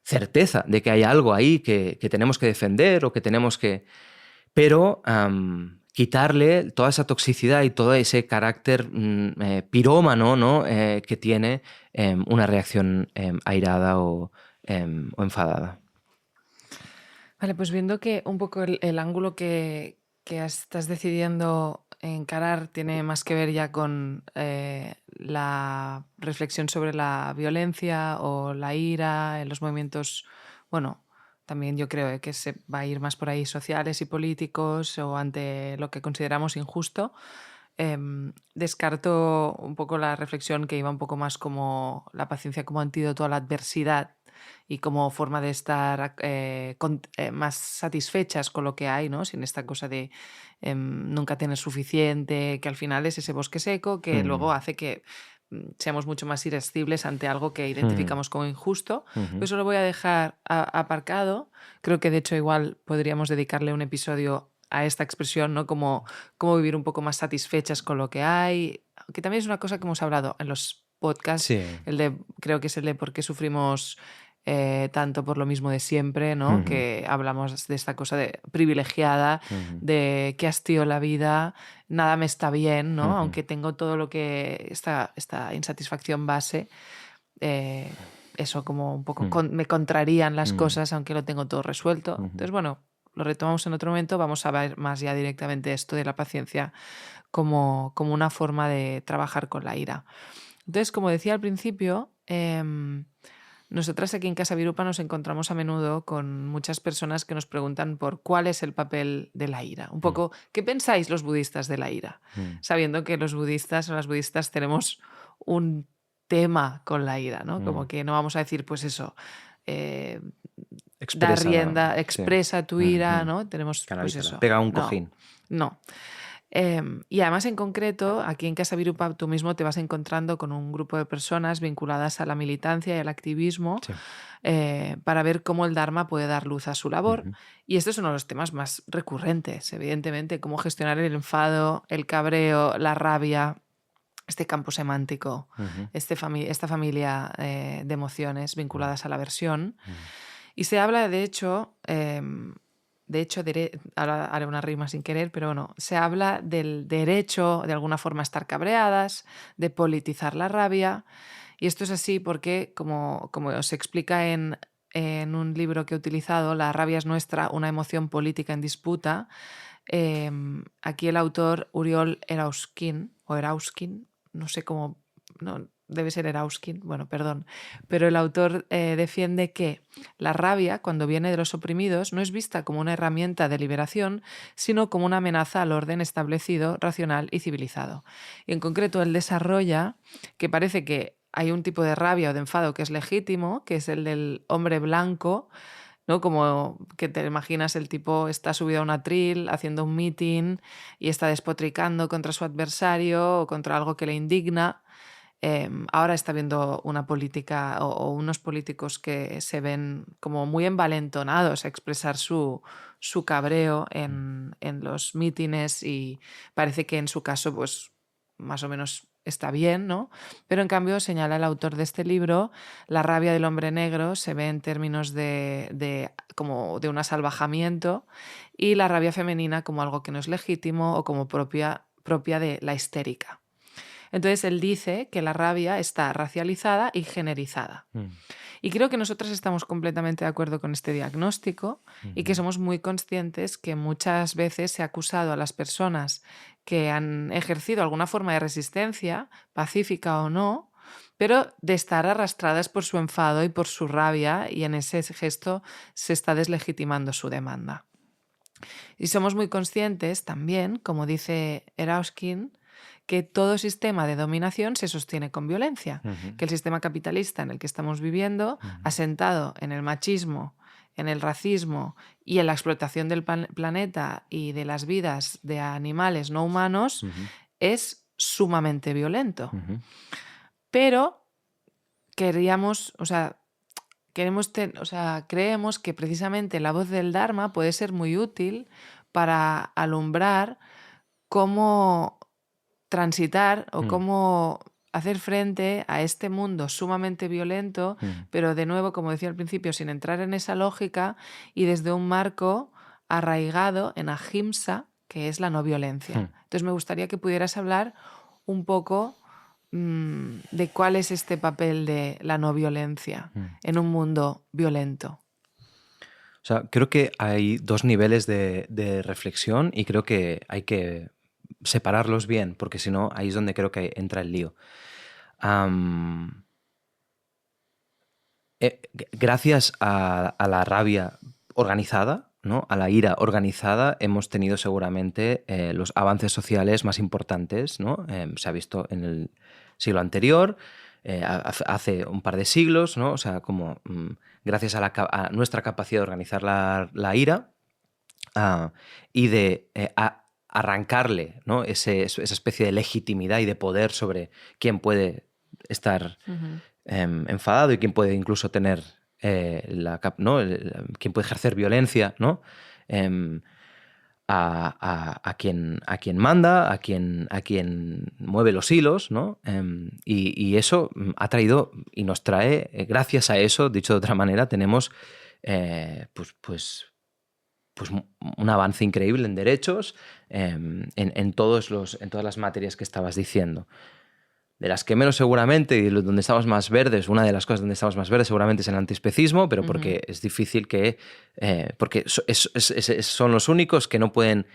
certeza de que hay algo ahí que tenemos que defender o que tenemos que... Pero quitarle toda esa toxicidad y todo ese carácter pirómano, ¿no? Que tiene una reacción airada o enfadada. Vale, pues viendo que un poco el ángulo que estás decidiendo encarar tiene más que ver ya con la reflexión sobre la violencia o la ira en los movimientos, bueno, también yo creo que se va a ir más por ahí sociales y políticos o ante lo que consideramos injusto. Descarto un poco la reflexión que iba un poco más como la paciencia como antídoto a la adversidad y como forma de estar más satisfechas con lo que hay, ¿no? Sin esta cosa de nunca tener suficiente, que al final es ese bosque seco que luego hace que seamos mucho más irascibles ante algo que identificamos como injusto. Eso lo voy a dejar aparcado. Creo que de hecho igual podríamos dedicarle un episodio a esta expresión, ¿no? Como vivir un poco más satisfechas con lo que hay, que también es una cosa que hemos hablado en los podcasts, Sí. creo que es el de por qué sufrimos tanto por lo mismo de siempre, ¿no? Que hablamos de esta cosa de privilegiada, de qué hastío la vida, nada me está bien, ¿no? Aunque tengo todo lo que esta insatisfacción base, eso como un poco me contrarían las cosas, aunque lo tengo todo resuelto. Entonces, bueno, lo retomamos en otro momento, vamos a ver más ya directamente esto de la paciencia como una forma de trabajar con la ira. Entonces, como decía al principio, nosotras aquí en Casa Virupa nos encontramos a menudo con muchas personas que nos preguntan por cuál es el papel de la ira. Un poco, ¿qué pensáis los budistas de la ira? Sabiendo que los budistas o las budistas tenemos un tema con la ira, ¿no? Como que no vamos a decir, pues eso, da rienda, expresa tu ira, ¿no? Tenemos, pues eso. Pega un cojín. No. Y además, en concreto, aquí en Casa Virupa tú mismo te vas encontrando con un grupo de personas vinculadas a la militancia y al activismo para ver cómo el Dharma puede dar luz a su labor. Y este es uno de los temas más recurrentes, evidentemente, cómo gestionar el enfado, el cabreo, la rabia, este campo semántico, esta familia de emociones vinculadas a la aversión. Y se habla, de hecho... ahora haré una rima sin querer, pero bueno, se habla del derecho, de alguna forma, a estar cabreadas, de politizar la rabia. Y esto es así porque, como se explica en un libro que he utilizado, La rabia es nuestra, una emoción política en disputa. Aquí el autor, Uriol Erauskin, no sé cómo... No, debe ser Erauskin, bueno, perdón, pero el autor defiende que la rabia, cuando viene de los oprimidos, no es vista como una herramienta de liberación, sino como una amenaza al orden establecido, racional y civilizado. Y en concreto él desarrolla que parece que hay un tipo de rabia o de enfado que es legítimo, que es el del hombre blanco, ¿no? Como que te imaginas el tipo está subido a un atril haciendo un meeting y está despotricando contra su adversario o contra algo que le indigna. ahora está viendo una política o unos políticos que se ven como muy envalentonados a expresar su cabreo en los mítines, y parece que en su caso pues más o menos está bien, ¿no? Pero en cambio, señala el autor de este libro, la rabia del hombre negro se ve en términos como de un asalvajamiento, y la rabia femenina como algo que no es legítimo o como propia de la histérica. Entonces él dice que la rabia está racializada y generizada. Y creo que nosotras estamos completamente de acuerdo con este diagnóstico y que somos muy conscientes que muchas veces se ha acusado a las personas que han ejercido alguna forma de resistencia, pacífica o no, pero de estar arrastradas por su enfado y por su rabia, y en ese gesto se está deslegitimando su demanda. Y somos muy conscientes también, como dice Erskine, que todo sistema de dominación se sostiene con violencia, que el sistema capitalista en el que estamos viviendo, asentado en el machismo, en el racismo y en la explotación del planeta y de las vidas de animales no humanos, es sumamente violento. Pero creemos que precisamente la voz del Dharma puede ser muy útil para alumbrar cómo transitar o cómo hacer frente a este mundo sumamente violento, pero de nuevo, como decía al principio, sin entrar en esa lógica y desde un marco arraigado en ahimsa, que es la no violencia. Entonces me gustaría que pudieras hablar un poco de cuál es este papel de la no violencia en un mundo violento. O sea, creo que hay dos niveles de reflexión y creo que hay que separarlos bien, porque si no, ahí es donde creo que entra el lío. Gracias a la rabia organizada, ¿no? A la ira organizada, hemos tenido seguramente los avances sociales más importantes, ¿no? Se ha visto en el siglo anterior, hace un par de siglos, ¿no? O sea, como gracias a nuestra capacidad de organizar la ira y de arrancarle, ¿no? esa especie de legitimidad y de poder sobre quién puede estar enfadado y quién puede incluso tener quién puede ejercer violencia, ¿no? A quien manda, a quien mueve los hilos, ¿no? Y eso ha traído y nos trae, gracias a eso, dicho de otra manera, tenemos pues un avance increíble en derechos en todas las materias que estabas diciendo. De las que menos seguramente, y donde estamos más verdes, una de las cosas donde estamos más verdes seguramente es el antiespecismo, pero porque es difícil porque son los únicos que no pueden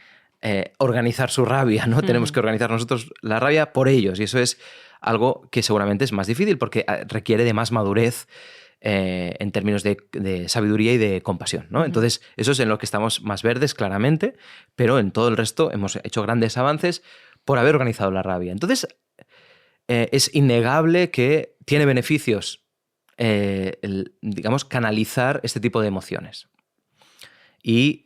organizar su rabia, ¿no? Tenemos que organizar nosotros la rabia por ellos, y eso es algo que seguramente es más difícil porque requiere de más madurez en términos de sabiduría y de compasión, ¿no? Entonces, eso es en lo que estamos más verdes, claramente, pero en todo el resto hemos hecho grandes avances por haber organizado la rabia. Entonces, es innegable que tiene beneficios, digamos, canalizar este tipo de emociones. Y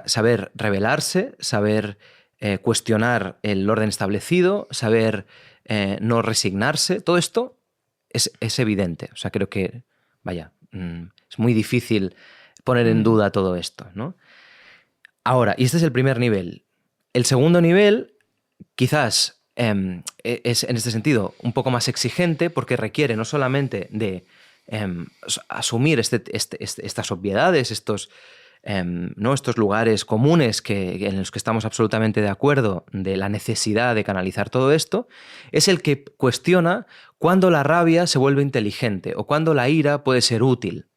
saber rebelarse, saber cuestionar el orden establecido, saber no resignarse, todo esto es evidente. O sea, creo que, es muy difícil poner en duda todo esto, ¿no? Ahora, y este es el primer nivel. El segundo nivel, quizás, es en este sentido un poco más exigente porque requiere no solamente de asumir estas obviedades, estos lugares comunes en los que estamos absolutamente de acuerdo de la necesidad de canalizar todo esto, es el que cuestiona cuándo la rabia se vuelve inteligente o cuándo la ira puede ser útil.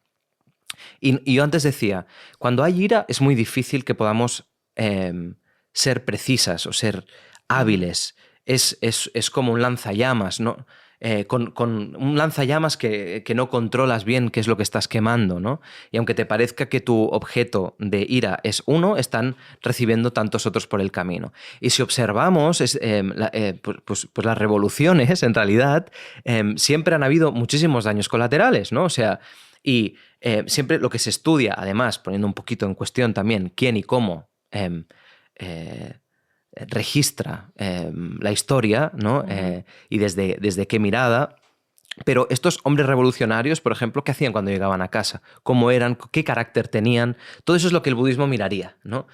Y yo antes decía, cuando hay ira es muy difícil que podamos ser precisas o ser hábiles. Es como un lanzallamas, ¿no? Con un lanzallamas que no controlas bien qué es lo que estás quemando, ¿no? Y aunque te parezca que tu objeto de ira es uno, están recibiendo tantos otros por el camino. Y si observamos, pues las revoluciones, en realidad, siempre han habido muchísimos daños colaterales, ¿no? O sea, y siempre lo que se estudia, además, poniendo un poquito en cuestión también quién y cómo registra la historia, ¿no? Y desde qué mirada. Pero estos hombres revolucionarios, por ejemplo, ¿qué hacían cuando llegaban a casa? ¿Cómo eran? ¿Qué carácter tenían? Todo eso es lo que el budismo miraría, ¿no?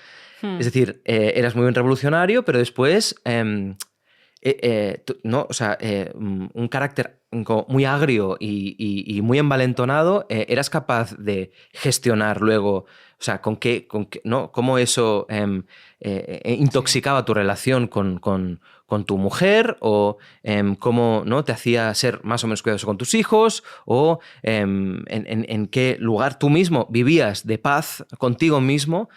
Es decir, eras muy buen revolucionario, pero después, ¿no? O sea, un carácter muy agrio y muy envalentonado, eras capaz de gestionar luego, o sea, ¿no? Cómo eso intoxicaba tu relación con tu mujer, o cómo, ¿no? te hacía ser más o menos cuidadoso con tus hijos, o en qué lugar tú mismo vivías de paz contigo mismo,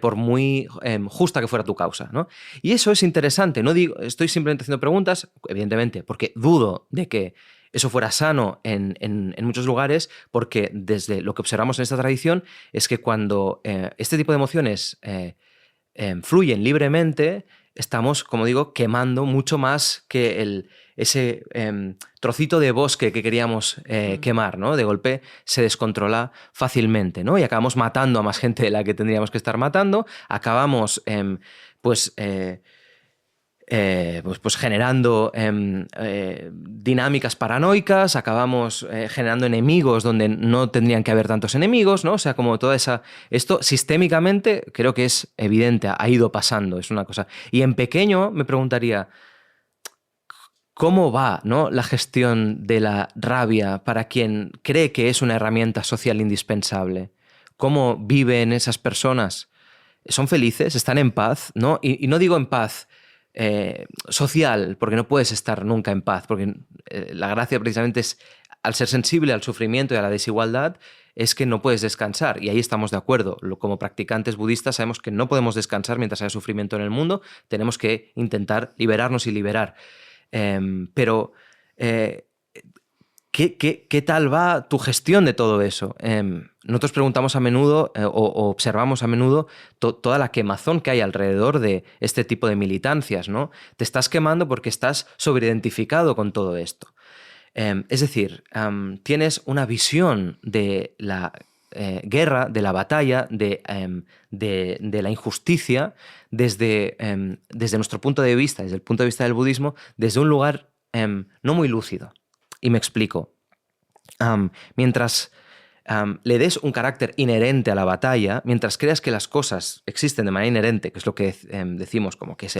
por muy justa que fuera tu causa, ¿no? Y eso es interesante. No digo, estoy simplemente haciendo preguntas, evidentemente, porque dudo de que eso fuera sano en muchos lugares, porque desde lo que observamos en esta tradición es que cuando este tipo de emociones fluyen libremente, estamos, como digo, quemando mucho más que ese trocito de bosque que queríamos quemar, ¿no? De golpe se descontrola fácilmente, ¿no? Y acabamos matando a más gente de la que tendríamos que estar matando, acabamos pues generando dinámicas paranoicas, acabamos generando enemigos donde no tendrían que haber tantos enemigos, ¿no? O sea, como toda esa... Esto sistémicamente creo que es evidente, ha ido pasando, es una cosa. Y en pequeño me preguntaría, ¿cómo va, ¿no? la gestión de la rabia para quien cree que es una herramienta social indispensable? ¿Cómo viven esas personas? ¿Son felices? ¿Están en paz? ¿No? Y no digo en paz social, porque no puedes estar nunca en paz, porque la gracia precisamente es, al ser sensible al sufrimiento y a la desigualdad, es que no puedes descansar, y ahí estamos de acuerdo. Como practicantes budistas sabemos que no podemos descansar mientras haya sufrimiento en el mundo, tenemos que intentar liberarnos y liberar. Pero ¿qué tal va tu gestión de todo eso? Nosotros preguntamos a menudo o observamos a menudo toda la quemazón que hay alrededor de este tipo de militancias, ¿no? Te estás quemando porque estás sobreidentificado con todo esto. Es decir, tienes una visión de la guerra, de la batalla, de la injusticia desde nuestro punto de vista, desde el punto de vista del budismo, desde un lugar no muy lúcido. Y me explico. Mientras le des un carácter inherente a la batalla, mientras creas que las cosas existen de manera inherente, que es lo que decimos como que es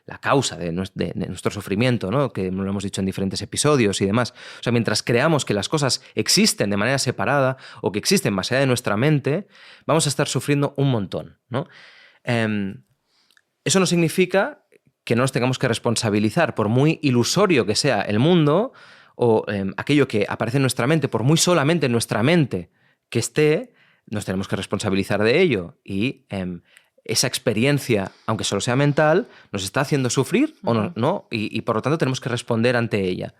la causa de nuestro sufrimiento, ¿no? Que lo hemos dicho en diferentes episodios y demás. O sea, mientras creamos que las cosas existen de manera separada o que existen más allá de nuestra mente, vamos a estar sufriendo un montón, ¿no? Eso no significa que no nos tengamos que responsabilizar, por muy ilusorio que sea el mundo, o aquello que aparece en nuestra mente, por muy solamente en nuestra mente que esté, nos tenemos que responsabilizar de ello. Y esa experiencia, aunque solo sea mental, nos está haciendo sufrir o no, y por lo tanto tenemos que responder ante ella.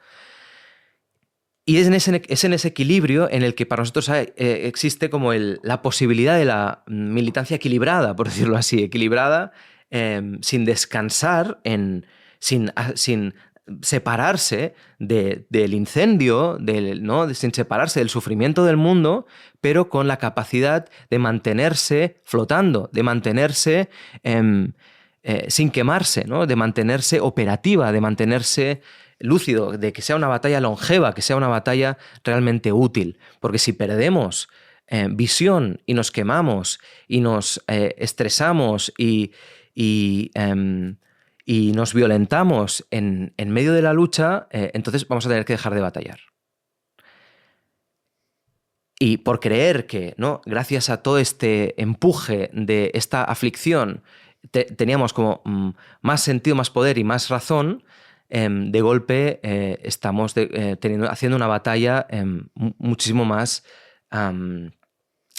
Y es en ese equilibrio en el que para nosotros existe como la posibilidad de la militancia equilibrada, por decirlo así, equilibrada, sin descansar, sin separarse del incendio, ¿no? sin separarse del sufrimiento del mundo, pero con la capacidad de mantenerse flotando, de mantenerse sin quemarse, ¿no? de mantenerse operativa, de mantenerse lúcido, de que sea una batalla longeva, que sea una batalla realmente útil. Porque si perdemos visión y nos quemamos y nos estresamos y nos violentamos en medio de la lucha, entonces vamos a tener que dejar de batallar. Y por creer que, ¿no? gracias a todo este empuje de esta aflicción teníamos como más sentido, más poder y más razón, de golpe estamos haciendo una batalla muchísimo más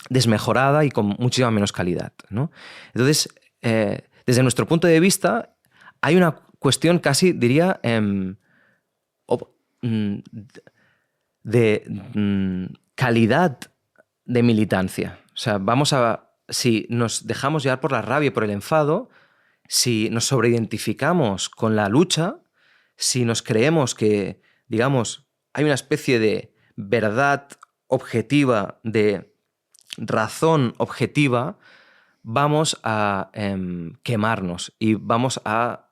desmejorada y con muchísima menos calidad, ¿no? Entonces, desde nuestro punto de vista, hay una cuestión casi, diría, de calidad de militancia. O sea, si nos dejamos llevar por la rabia, por el enfado, si nos sobreidentificamos con la lucha, si nos creemos que, digamos, hay una especie de verdad objetiva, de razón objetiva, vamos a quemarnos y vamos a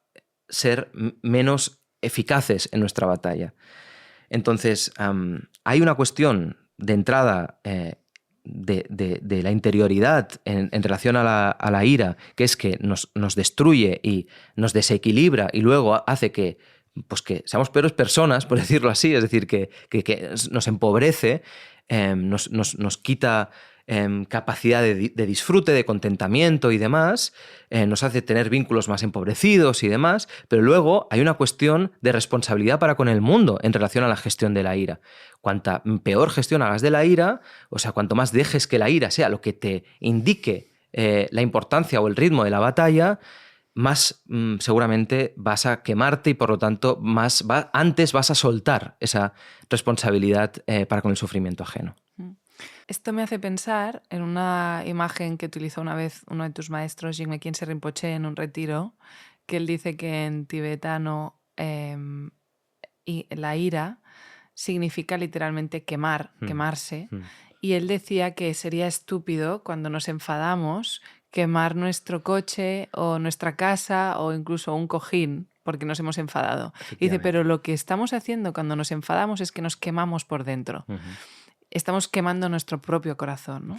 ser menos eficaces en nuestra batalla. Entonces, hay una cuestión de entrada de la interioridad en relación a la ira, que es que nos destruye y nos desequilibra y luego hace que seamos peores personas, por decirlo así, es decir, que nos empobrece, nos quita capacidad de disfrute, de contentamiento y demás, nos hace tener vínculos más empobrecidos y demás, pero luego hay una cuestión de responsabilidad para con el mundo en relación a la gestión de la ira. Cuanta peor gestión hagas de la ira, o sea, cuanto más dejes que la ira sea lo que te indique la importancia o el ritmo de la batalla, más seguramente vas a quemarte y por lo tanto antes vas a soltar esa responsabilidad para con el sufrimiento ajeno. Esto me hace pensar en una imagen que utilizó una vez uno de tus maestros, Jigme Khyentse Rinpoche, en un retiro, que él dice que en tibetano la ira significa literalmente quemarse, y él decía que sería estúpido cuando nos enfadamos quemar nuestro coche o nuestra casa o incluso un cojín porque nos hemos enfadado. Dice, pero lo que estamos haciendo cuando nos enfadamos es que nos quemamos por dentro. Estamos quemando nuestro propio corazón, ¿no?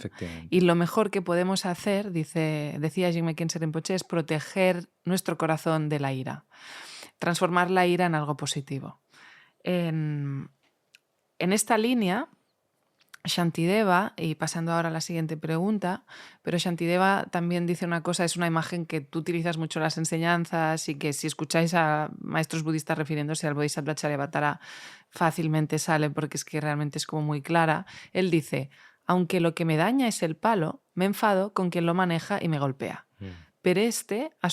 Y lo mejor que podemos hacer, decía Jigme Khyentse Rinpoche, es proteger nuestro corazón de la ira, transformar la ira en algo positivo. En esta línea, Shantideva, y pasando ahora a la siguiente pregunta, pero Shantideva también dice una cosa, es una imagen que tú utilizas mucho en las enseñanzas y que si escucháis a maestros budistas refiriéndose al Bodhisattva Charyavatara fácilmente sale porque es que realmente es como muy clara. Él dice, aunque lo que me daña es el palo, me enfado con quien lo maneja y me golpea. Pero este a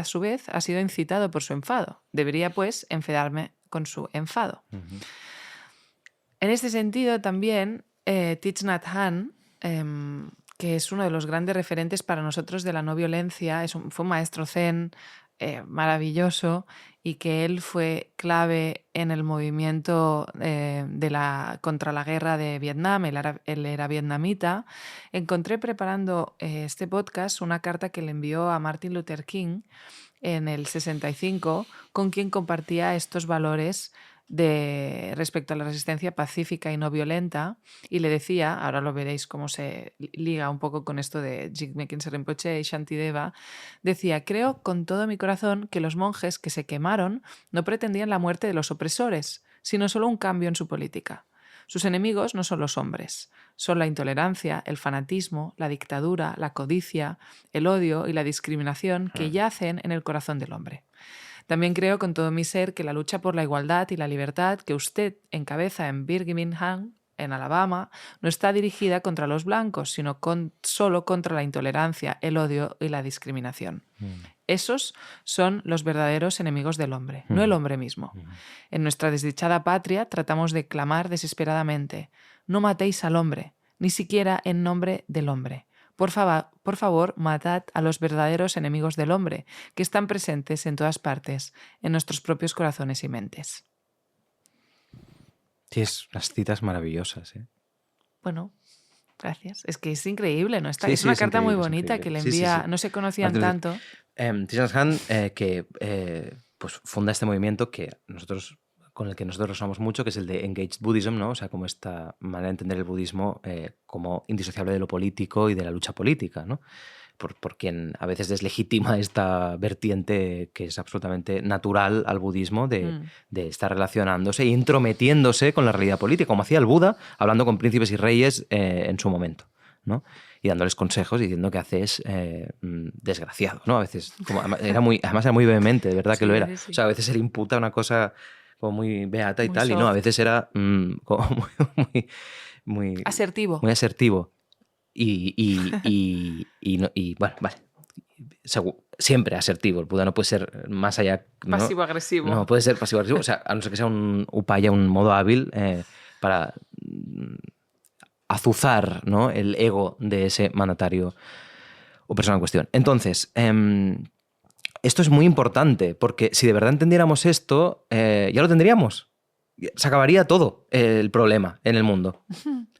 su vez ha sido incitado por su enfado. Debería pues enfadarme con su enfado. En este sentido también Thich Nhat Hanh, que es uno de los grandes referentes para nosotros de la no violencia, fue un maestro zen maravilloso y que él fue clave en el movimiento contra la guerra de Vietnam, él era vietnamita. Encontré preparando este podcast una carta que le envió a Martin Luther King en el 65, con quien compartía estos valores respecto a la resistencia pacífica y no violenta, y le decía, ahora lo veréis cómo se liga un poco con esto de Jigme Khyentse Rinpoche y Shantideva, decía, creo con todo mi corazón que los monjes que se quemaron no pretendían la muerte de los opresores, sino solo un cambio en su política. Sus enemigos no son los hombres, son la intolerancia, el fanatismo, la dictadura, la codicia, el odio y la discriminación que yacen en el corazón del hombre. También creo con todo mi ser que la lucha por la igualdad y la libertad que usted encabeza en Birmingham, en Alabama, no está dirigida contra los blancos, sino solo contra la intolerancia, el odio y la discriminación. Esos son los verdaderos enemigos del hombre, no el hombre mismo. En nuestra desdichada patria tratamos de clamar desesperadamente, no matéis al hombre, ni siquiera en nombre del hombre. Por favor, matad a los verdaderos enemigos del hombre, que están presentes en todas partes, en nuestros propios corazones y mentes. Tienes unas citas maravillosas, ¿eh? Bueno, gracias. Es que es increíble, ¿no? Es una carta muy bonita que le envía, no se conocían tanto. Thich Nhat Hanh, que pues funda este movimiento con el que nosotros resonamos mucho, que es el de Engaged Buddhism, ¿no? O sea, como esta manera de entender el budismo como indisociable de lo político y de la lucha política, ¿no? Por quien a veces deslegitima esta vertiente que es absolutamente natural al budismo de estar relacionándose e intrometiéndose con la realidad política, como hacía el Buda, hablando con príncipes y reyes en su momento, ¿no? Y dándoles consejos y diciendo que haces desgraciado, ¿no? A veces, además era muy vehemente, de verdad que lo era. Sí. O sea, a veces se le imputa una cosa como muy beata y muy tal, soft. Y no, a veces era como muy asertivo. Muy asertivo. Y bueno, vale. Siempre asertivo. El Buda no puede ser más allá, ¿no? Pasivo-agresivo. No puede ser pasivo-agresivo. O sea, a no ser que sea un upaya, un modo hábil para azuzar, ¿no?, el ego de ese mandatario o persona en cuestión. Entonces, esto es muy importante, porque si de verdad entendiéramos esto, ya lo tendríamos. Se acabaría todo el problema en el mundo.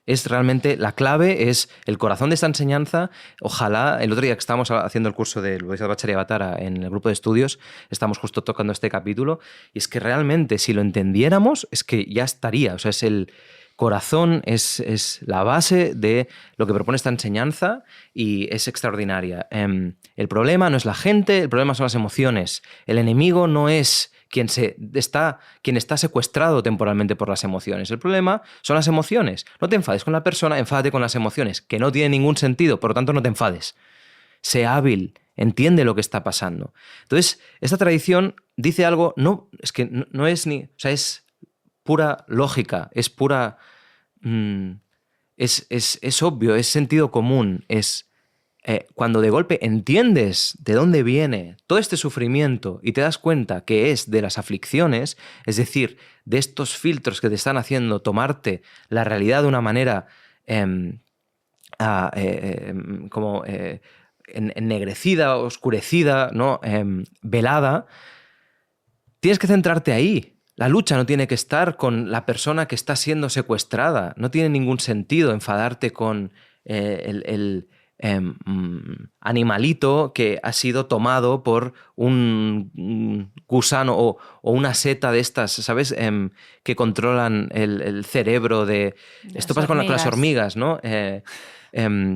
Es realmente la clave, es el corazón de esta enseñanza. Ojalá, el otro día que estábamos haciendo el curso de Luis Bachariavatara en el grupo de estudios, estamos justo tocando este capítulo, y es que realmente si lo entendiéramos, es que ya estaría. O sea, es el corazón, es la base de lo que propone esta enseñanza y es extraordinaria. El problema no es la gente, el problema son las emociones. El enemigo no es quien está secuestrado temporalmente por las emociones. El problema son las emociones. No te enfades con la persona, enfádate con las emociones, que no tiene ningún sentido, por lo tanto no te enfades. Sé hábil, entiende lo que está pasando. Entonces, esta tradición dice algo, es que no es ni... O sea, es pura lógica, es pura... es obvio, es sentido común, cuando de golpe entiendes de dónde viene todo este sufrimiento y te das cuenta que es de las aflicciones, es decir, de estos filtros que te están haciendo tomarte la realidad de una manera como ennegrecida, oscurecida, ¿no? Velada, tienes que centrarte ahí. La lucha no tiene que estar con la persona que está siendo secuestrada. No tiene ningún sentido enfadarte con el animalito que ha sido tomado por un gusano o una seta de estas, ¿sabes? Que controlan el cerebro de... Esto pasa con las hormigas, ¿no?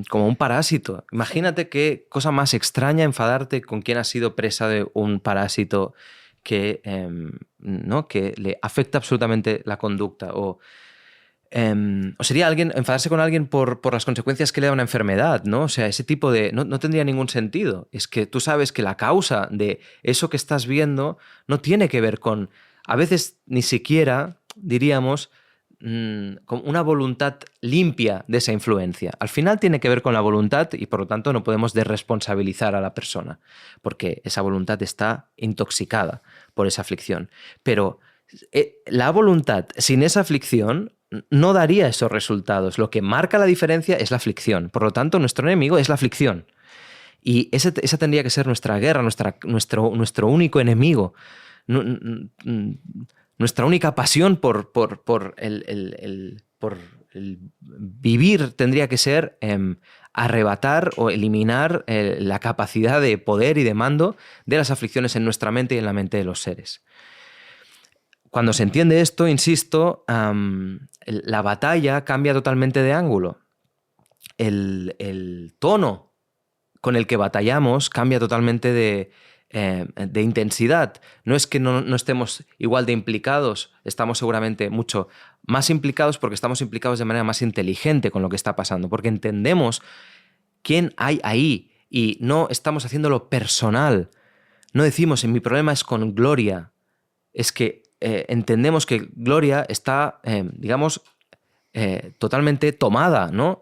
Como un parásito. Imagínate qué cosa más extraña enfadarte con quien ha sido presa de un parásito que le afecta absolutamente la conducta. O sería enfadarse con alguien por las consecuencias que le da una enfermedad, ¿no? O sea, ese tipo de... No tendría ningún sentido. Es que tú sabes que la causa de eso que estás viendo no tiene que ver con... A veces ni siquiera, diríamos, con una voluntad limpia de esa influencia. Al final tiene que ver con la voluntad y por lo tanto no podemos desresponsabilizar a la persona porque esa voluntad está intoxicada por esa aflicción. Pero la voluntad sin esa aflicción no daría esos resultados. Lo que marca la diferencia es la aflicción. Por lo tanto, nuestro enemigo es la aflicción. Y esa tendría que ser nuestra guerra, nuestro único enemigo. Nuestra única pasión por el vivir tendría que ser arrebatar o eliminar la capacidad de poder y de mando de las aflicciones en nuestra mente y en la mente de los seres. Cuando se entiende esto, insisto, la batalla cambia totalmente de ángulo. El tono con el que batallamos cambia totalmente de intensidad. No es que no estemos igual de implicados, estamos seguramente mucho más implicados porque estamos implicados de manera más inteligente con lo que está pasando, porque entendemos quién hay ahí y no estamos haciéndolo personal. No decimos, mi problema es con Gloria. Es que entendemos que Gloria está, totalmente tomada, ¿no?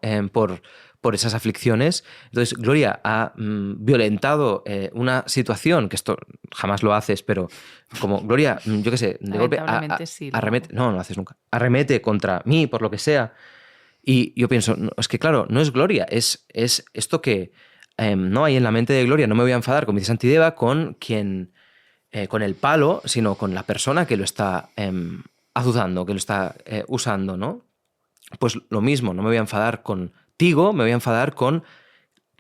por esas aflicciones. Entonces, Gloria ha violentado una situación, que esto jamás lo haces, pero como Gloria, yo qué sé, de golpe sí, arremete, no lo haces nunca, arremete contra mí, por lo que sea. Y yo pienso, es que claro, no es Gloria, es esto que no hay en la mente de Gloria. No me voy a enfadar, como dice Santideva, con quien... con el palo, sino con la persona que lo está azuzando, que lo está usando, ¿no? Pues lo mismo, no me voy a enfadar contigo, me voy a enfadar con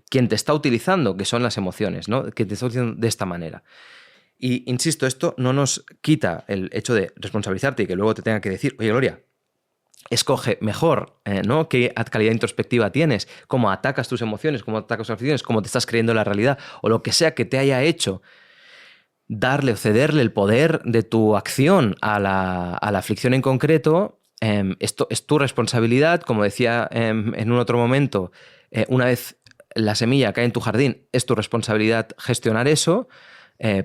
quien te está utilizando, que son las emociones, ¿no? Que te está utilizando de esta manera. Y insisto, esto no nos quita el hecho de responsabilizarte y que luego te tenga que decir, oye, Gloria, escoge mejor, ¿no? ¿Qué calidad introspectiva tienes? ¿Cómo atacas tus emociones? ¿Cómo atacas tus aflicciones? ¿Cómo te estás creyendo la realidad? O lo que sea que te haya hecho darle o cederle el poder de tu acción a la aflicción en concreto, esto es tu responsabilidad. Como decía en un otro momento, una vez la semilla cae en tu jardín, es tu responsabilidad gestionar eso,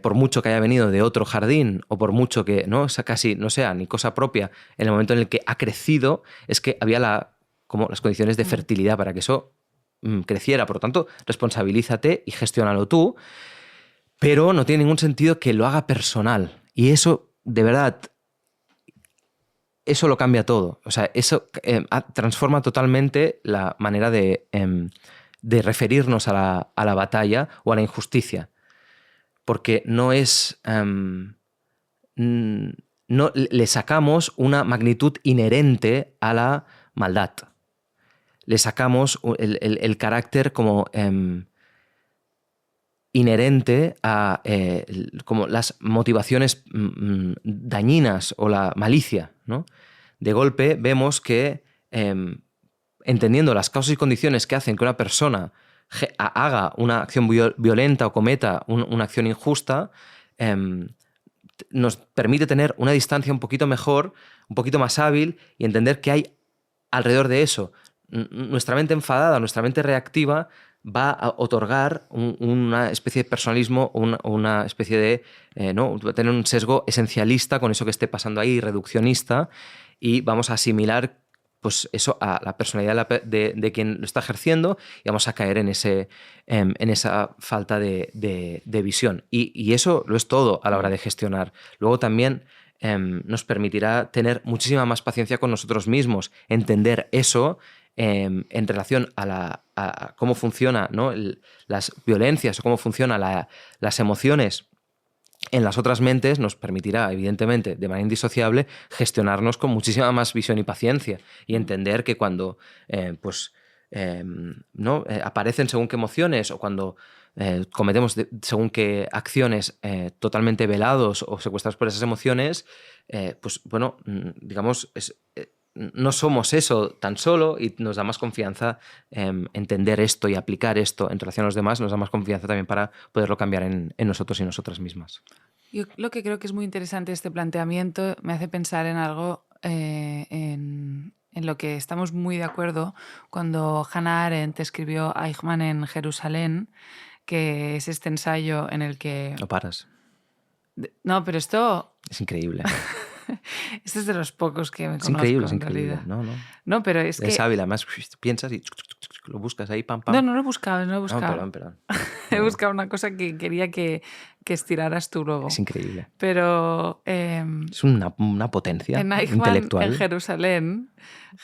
por mucho que haya venido de otro jardín o por mucho que no, casi no sea ni cosa propia, en el momento en el que ha crecido, es que había como las condiciones de fertilidad para que eso creciera. Por lo tanto, responsabilízate y gestiónalo tú. Pero no tiene ningún sentido que lo haga personal. Y eso, de verdad, eso lo cambia todo. O sea, eso transforma totalmente la manera de referirnos a la batalla o a la injusticia. Porque no es... no le sacamos una magnitud inherente a la maldad. le sacamos el carácter como inherente a como las motivaciones dañinas o la malicia, ¿no? De golpe vemos que, entendiendo las causas y condiciones que hacen que una persona haga una acción violenta o cometa una acción injusta, nos permite tener una distancia un poquito mejor, un poquito más hábil y entender qué hay alrededor de eso. Nuestra mente enfadada, nuestra mente reactiva va a otorgar una especie de personalismo, una especie de... ¿no? Va a tener un sesgo esencialista con eso que esté pasando ahí, reduccionista, y vamos a asimilar pues eso a la personalidad de quien lo está ejerciendo y vamos a caer en esa falta de visión. Y eso lo es todo a la hora de gestionar. Luego también nos permitirá tener muchísima más paciencia con nosotros mismos, entender eso en relación a cómo funciona, ¿no? Las violencias o cómo funcionan las emociones en las otras mentes, nos permitirá, evidentemente, de manera indisociable, gestionarnos con muchísima más visión y paciencia y entender que cuando ¿no? Aparecen según qué emociones o cuando cometemos según qué acciones totalmente velados o secuestrados por esas emociones, pues bueno, digamos, no somos eso tan solo y nos da más confianza entender esto y aplicar esto en relación a los demás, nos da más confianza también para poderlo cambiar en nosotros y nosotras mismas. Yo lo que creo que es muy interesante este planteamiento me hace pensar en algo en lo que estamos muy de acuerdo cuando Hannah Arendt escribió Eichmann en Jerusalén, que es este ensayo en el que... No paras. No, pero esto... Es increíble. Este es de los pocos que me Es conozco, increíble, es en increíble. realidad. No. No, pero es que... Es hábil, además piensas y lo buscas ahí, pam, pam. No lo he buscado. No, perdón. He buscado una cosa que quería que estiraras tú luego. Es increíble. Pero... es una potencia en Eichmann, intelectual. en Jerusalén,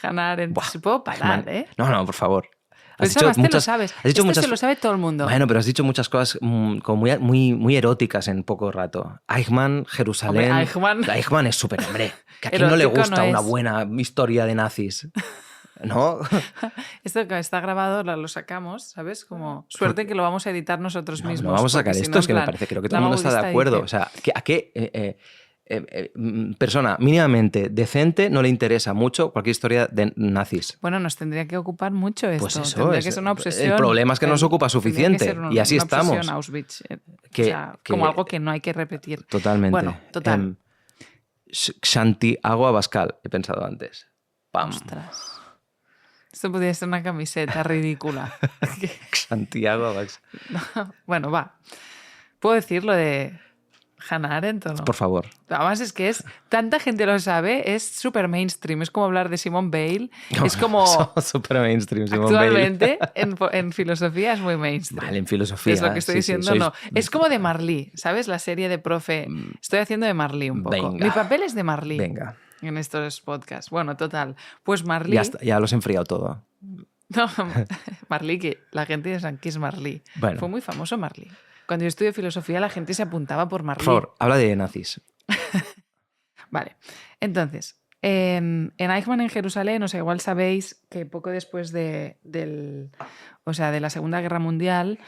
Hannah Arendt... Buah, ¿Se puedo parar, Eichmann. No, por favor. Pues además te lo sabes. Esto se lo sabe todo el mundo. Bueno, pero has dicho muchas cosas como muy eróticas en poco rato. Eichmann, Jerusalén... Hombre, Eichmann es súper, hombre. Que a quién no le gusta una buena historia de nazis. ¿No? Esto que está grabado lo sacamos, ¿sabes? Como suerte que lo vamos a editar nosotros mismos. No vamos a sacar esto, es que me parece, creo que todo el mundo está de acuerdo. Dice, o sea, ¿a qué persona mínimamente decente no le interesa mucho cualquier historia de nazis? Bueno, nos tendría que ocupar mucho esto. Pues eso tendría que ser una obsesión. El problema es que no nos ocupa suficiente y así estamos. Auschwitz, como algo que no hay que repetir. Totalmente. Bueno, total. Santiago Abascal, he pensado antes. ¡Pam! Ostras. Esto podría ser una camiseta ridícula. Santiago Abascal. Bueno, va. ¿Puedo decir lo de Hannah Arendt o no? Por favor. Además es que tanta gente lo sabe, es súper mainstream. Es como hablar de Simone Weil. No, es como... súper mainstream, Simone actualmente, en filosofía es muy mainstream. Vale, en filosofía. Es lo que estoy diciendo, no. Es como de Marlí, ¿sabes? La serie de profe... Estoy haciendo de Marlí un poco. Venga. Mi papel es de Marlí. Venga. En estos podcasts. Bueno, total. Pues Marlí... Ya los he enfriado todo. No, Marlí, que la gente piensa que es Marlí. Bueno. Fue muy famoso Marlí. Cuando yo estudié filosofía, la gente se apuntaba por Marlí. Por favor, habla de nazis. Vale. Entonces, en Eichmann en Jerusalén, o sea, igual sabéis que poco después de la Segunda Guerra Mundial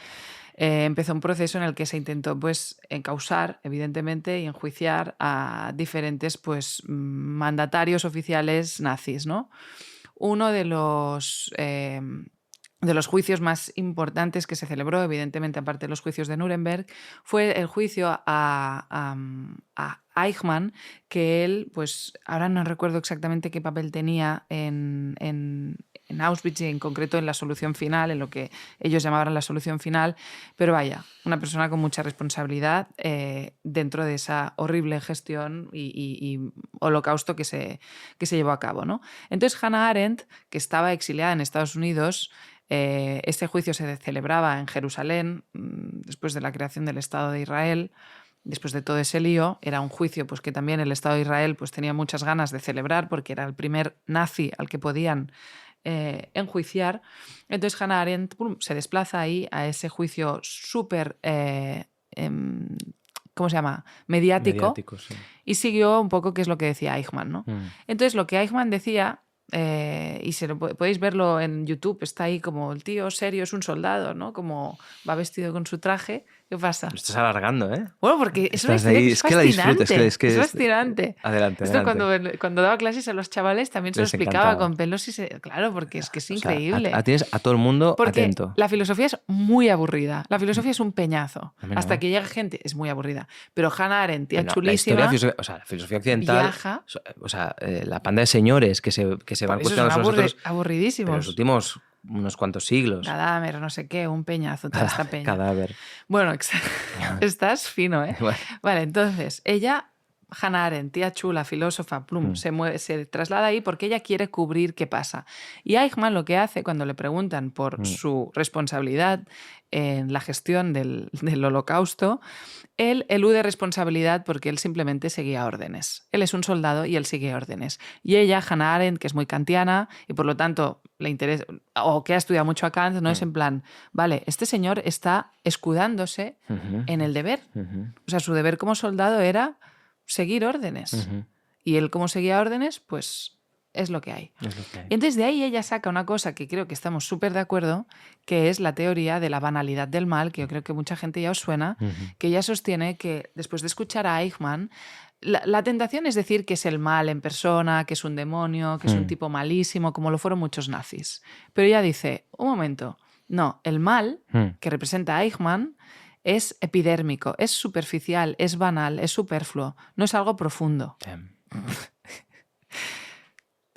empezó un proceso en el que se intentó pues encausar, evidentemente, y enjuiciar a diferentes pues mandatarios oficiales nazis, ¿no? Uno de los juicios más importantes que se celebró, evidentemente, aparte de los juicios de Nuremberg, fue el juicio a Eichmann, que él, pues ahora no recuerdo exactamente qué papel tenía en Auschwitz y en concreto en la solución final, en lo que ellos llamaban la solución final, pero vaya, una persona con mucha responsabilidad dentro de esa horrible gestión y holocausto que se llevó a cabo, ¿no? Entonces Hannah Arendt, que estaba exiliada en Estados Unidos, este juicio se celebraba en Jerusalén después de la creación del Estado de Israel. Después de todo ese lío, era un juicio pues, que también el Estado de Israel pues, tenía muchas ganas de celebrar porque era el primer nazi al que podían enjuiciar. Entonces Hannah Arendt se desplaza ahí a ese juicio súper, ¿cómo se llama? Mediático, sí. Y siguió un poco qué es lo que decía Eichmann, ¿no? Entonces lo que Eichmann decía y podéis verlo en YouTube, está ahí como el tío serio, es un soldado, ¿no? Como va vestido con su traje. ¿Qué pasa? Lo estás alargando, ¿eh? Bueno, porque es una Estás historia ahí, que es es que la disfrutas, fascinante. Es fascinante. Adelante, Esto adelante. cuando daba clases a los chavales también se lo Les explicaba encantaba. con pelos y claro, porque es que es O sea, increíble. tienes a todo el mundo Porque atento. la filosofía es muy aburrida. La filosofía es un peñazo. A mí no. Hasta que llega gente, es muy aburrida. Pero Hannah Arendt, tía Pero no, chulísima. la filosofía occidental. Viaja. O sea, la panda de señores que se van cuestionando Son nosotros. aburridísimos. Pero los últimos unos cuantos siglos. Cadáver, no sé qué, un peñazo, toda esta peña. Cadáver. Bueno, estás fino, ¿eh? Bueno. Vale, entonces, ella, Hannah Arendt, tía chula, filósofa, plum, se traslada ahí porque ella quiere cubrir qué pasa. Y Eichmann lo que hace cuando le preguntan por su responsabilidad en la gestión del Holocausto, él elude responsabilidad porque él simplemente seguía órdenes. Él es un soldado y él sigue órdenes. Y ella, Hannah Arendt, que es muy kantiana y por lo tanto le interesa, o que ha estudiado mucho a Kant, no es en plan, vale, este señor está escudándose en el deber. O sea, su deber como soldado era seguir órdenes. Y él, como seguía órdenes, pues es lo que hay. Entonces, de ahí ella saca una cosa que creo que estamos súper de acuerdo, que es la teoría de la banalidad del mal, que yo creo que mucha gente ya os suena, que ella sostiene que, después de escuchar a Eichmann, la tentación es decir que es el mal en persona, que es un demonio, que es un tipo malísimo, como lo fueron muchos nazis. Pero ella dice, un momento, no, el mal que representa a Eichmann es epidérmico, es superficial, es banal, es superfluo, no es algo profundo.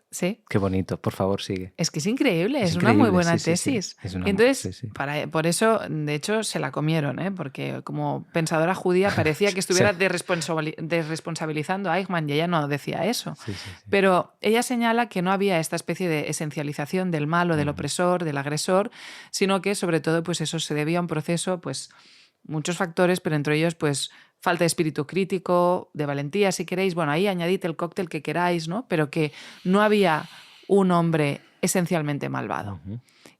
¿Sí? Qué bonito, por favor, sigue. Es que es increíble, es una muy buena sí, tesis. Sí, sí. Entonces, por eso, de hecho, se la comieron, ¿eh? Porque como pensadora judía parecía que estuviera desresponsabilizando a Eichmann y ella no decía eso. Sí. Pero ella señala que no había esta especie de esencialización del mal o del opresor, del agresor, sino que sobre todo pues eso se debía a un proceso, pues muchos factores, pero entre ellos pues falta de espíritu crítico, de valentía, si queréis. Bueno, ahí añadid el cóctel que queráis, ¿no? Pero que no había un hombre esencialmente malvado.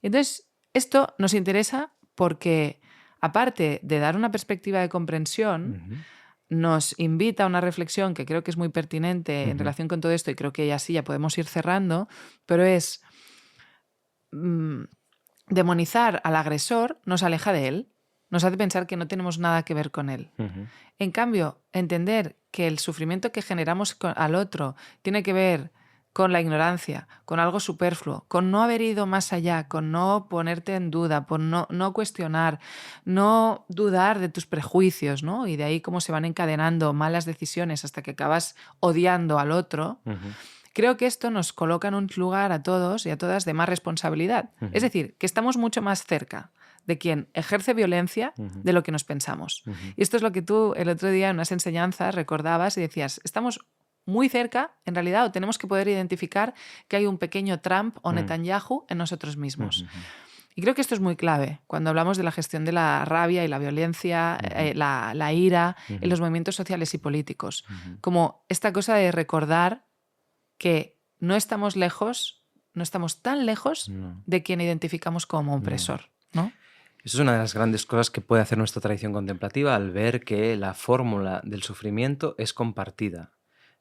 Entonces, esto nos interesa porque, aparte de dar una perspectiva de comprensión, nos invita a una reflexión que creo que es muy pertinente en relación con todo esto, y creo que ya sí, ya podemos ir cerrando, pero es demonizar al agresor nos aleja de él. Nos hace pensar que no tenemos nada que ver con él. En cambio, entender que el sufrimiento que generamos al otro tiene que ver con la ignorancia, con algo superfluo, con no haber ido más allá, con no ponerte en duda, con no cuestionar, no dudar de tus prejuicios, ¿no? Y de ahí cómo se van encadenando malas decisiones hasta que acabas odiando al otro. Creo que esto nos coloca en un lugar a todos y a todas de más responsabilidad. Es decir, que estamos mucho más cerca de quien ejerce violencia de lo que nos pensamos. Y esto es lo que tú el otro día en unas enseñanzas recordabas y decías, estamos muy cerca, en realidad, o tenemos que poder identificar que hay un pequeño Trump o Netanyahu en nosotros mismos. Y creo que esto es muy clave cuando hablamos de la gestión de la rabia y la violencia, la ira en los movimientos sociales y políticos. Como esta cosa de recordar que no estamos lejos, no estamos tan lejos de quien identificamos como opresor, ¿no? Eso es una de las grandes cosas que puede hacer nuestra tradición contemplativa al ver que la fórmula del sufrimiento es compartida.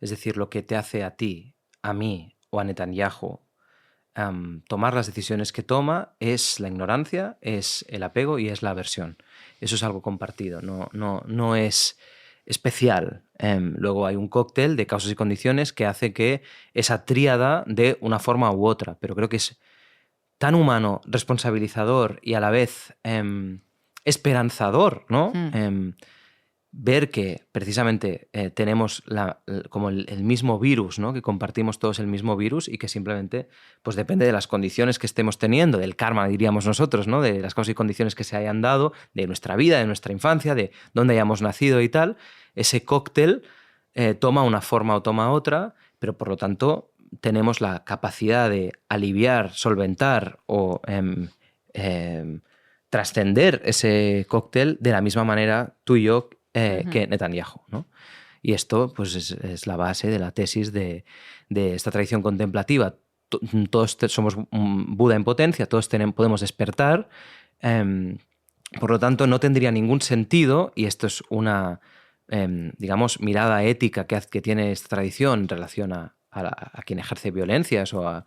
Es decir, lo que te hace a ti, a mí o a Netanyahu tomar las decisiones que toma es la ignorancia, es el apego y es la aversión. Eso es algo compartido, no es especial. Luego hay un cóctel de causas y condiciones que hace que esa tríada de una forma u otra, pero creo que es tan humano, responsabilizador y a la vez esperanzador, ¿no? Ver que precisamente tenemos como el mismo virus, ¿no? Que compartimos todos el mismo virus y que simplemente pues depende de las condiciones que estemos teniendo, del karma, diríamos nosotros, ¿no? De las causas y condiciones que se hayan dado, de nuestra vida, de nuestra infancia, de dónde hayamos nacido y tal. Ese cóctel toma una forma o toma otra, pero por lo tanto tenemos la capacidad de aliviar, solventar o trascender ese cóctel de la misma manera tú y yo que Netanyahu, ¿no? Y esto pues, es la base de la tesis de esta tradición contemplativa. Todos somos Buda en potencia, todos podemos despertar. Por lo tanto, no tendría ningún sentido, y esto es una, digamos, mirada ética que tiene esta tradición en relación a a quien ejerce violencias o a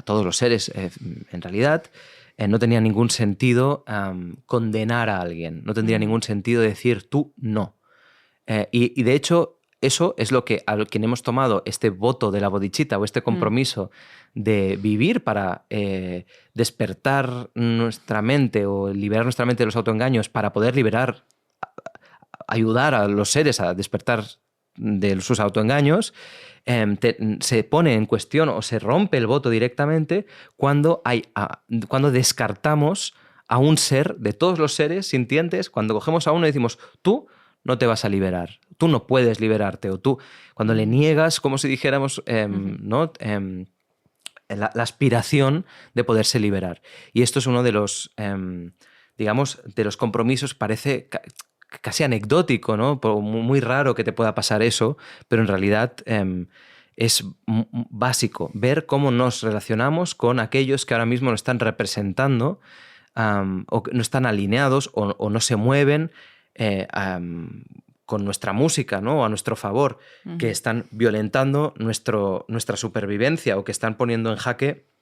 todos los seres en realidad, no tenía ningún sentido condenar a alguien, no tendría ningún sentido decir tú no. Y de hecho eso es lo que a quien hemos tomado este voto de la bodhicitta o este compromiso de vivir para despertar nuestra mente o liberar nuestra mente de los autoengaños para poder ayudar a los seres a despertar de sus autoengaños, se pone en cuestión o se rompe el voto directamente cuando descartamos a un ser de todos los seres sintientes, cuando cogemos a uno y decimos, tú no te vas a liberar, tú no puedes liberarte, o tú, cuando le niegas, como si dijéramos, ¿no? La aspiración de poderse liberar. Y esto es uno de los, digamos, de los compromisos, parece casi anecdótico, ¿no? Muy raro que te pueda pasar eso, pero en realidad es básico ver cómo nos relacionamos con aquellos que ahora mismo nos están representando o no están alineados o no se mueven con nuestra música, ¿no? A nuestro favor, que están violentando nuestra supervivencia o que están poniendo en jaque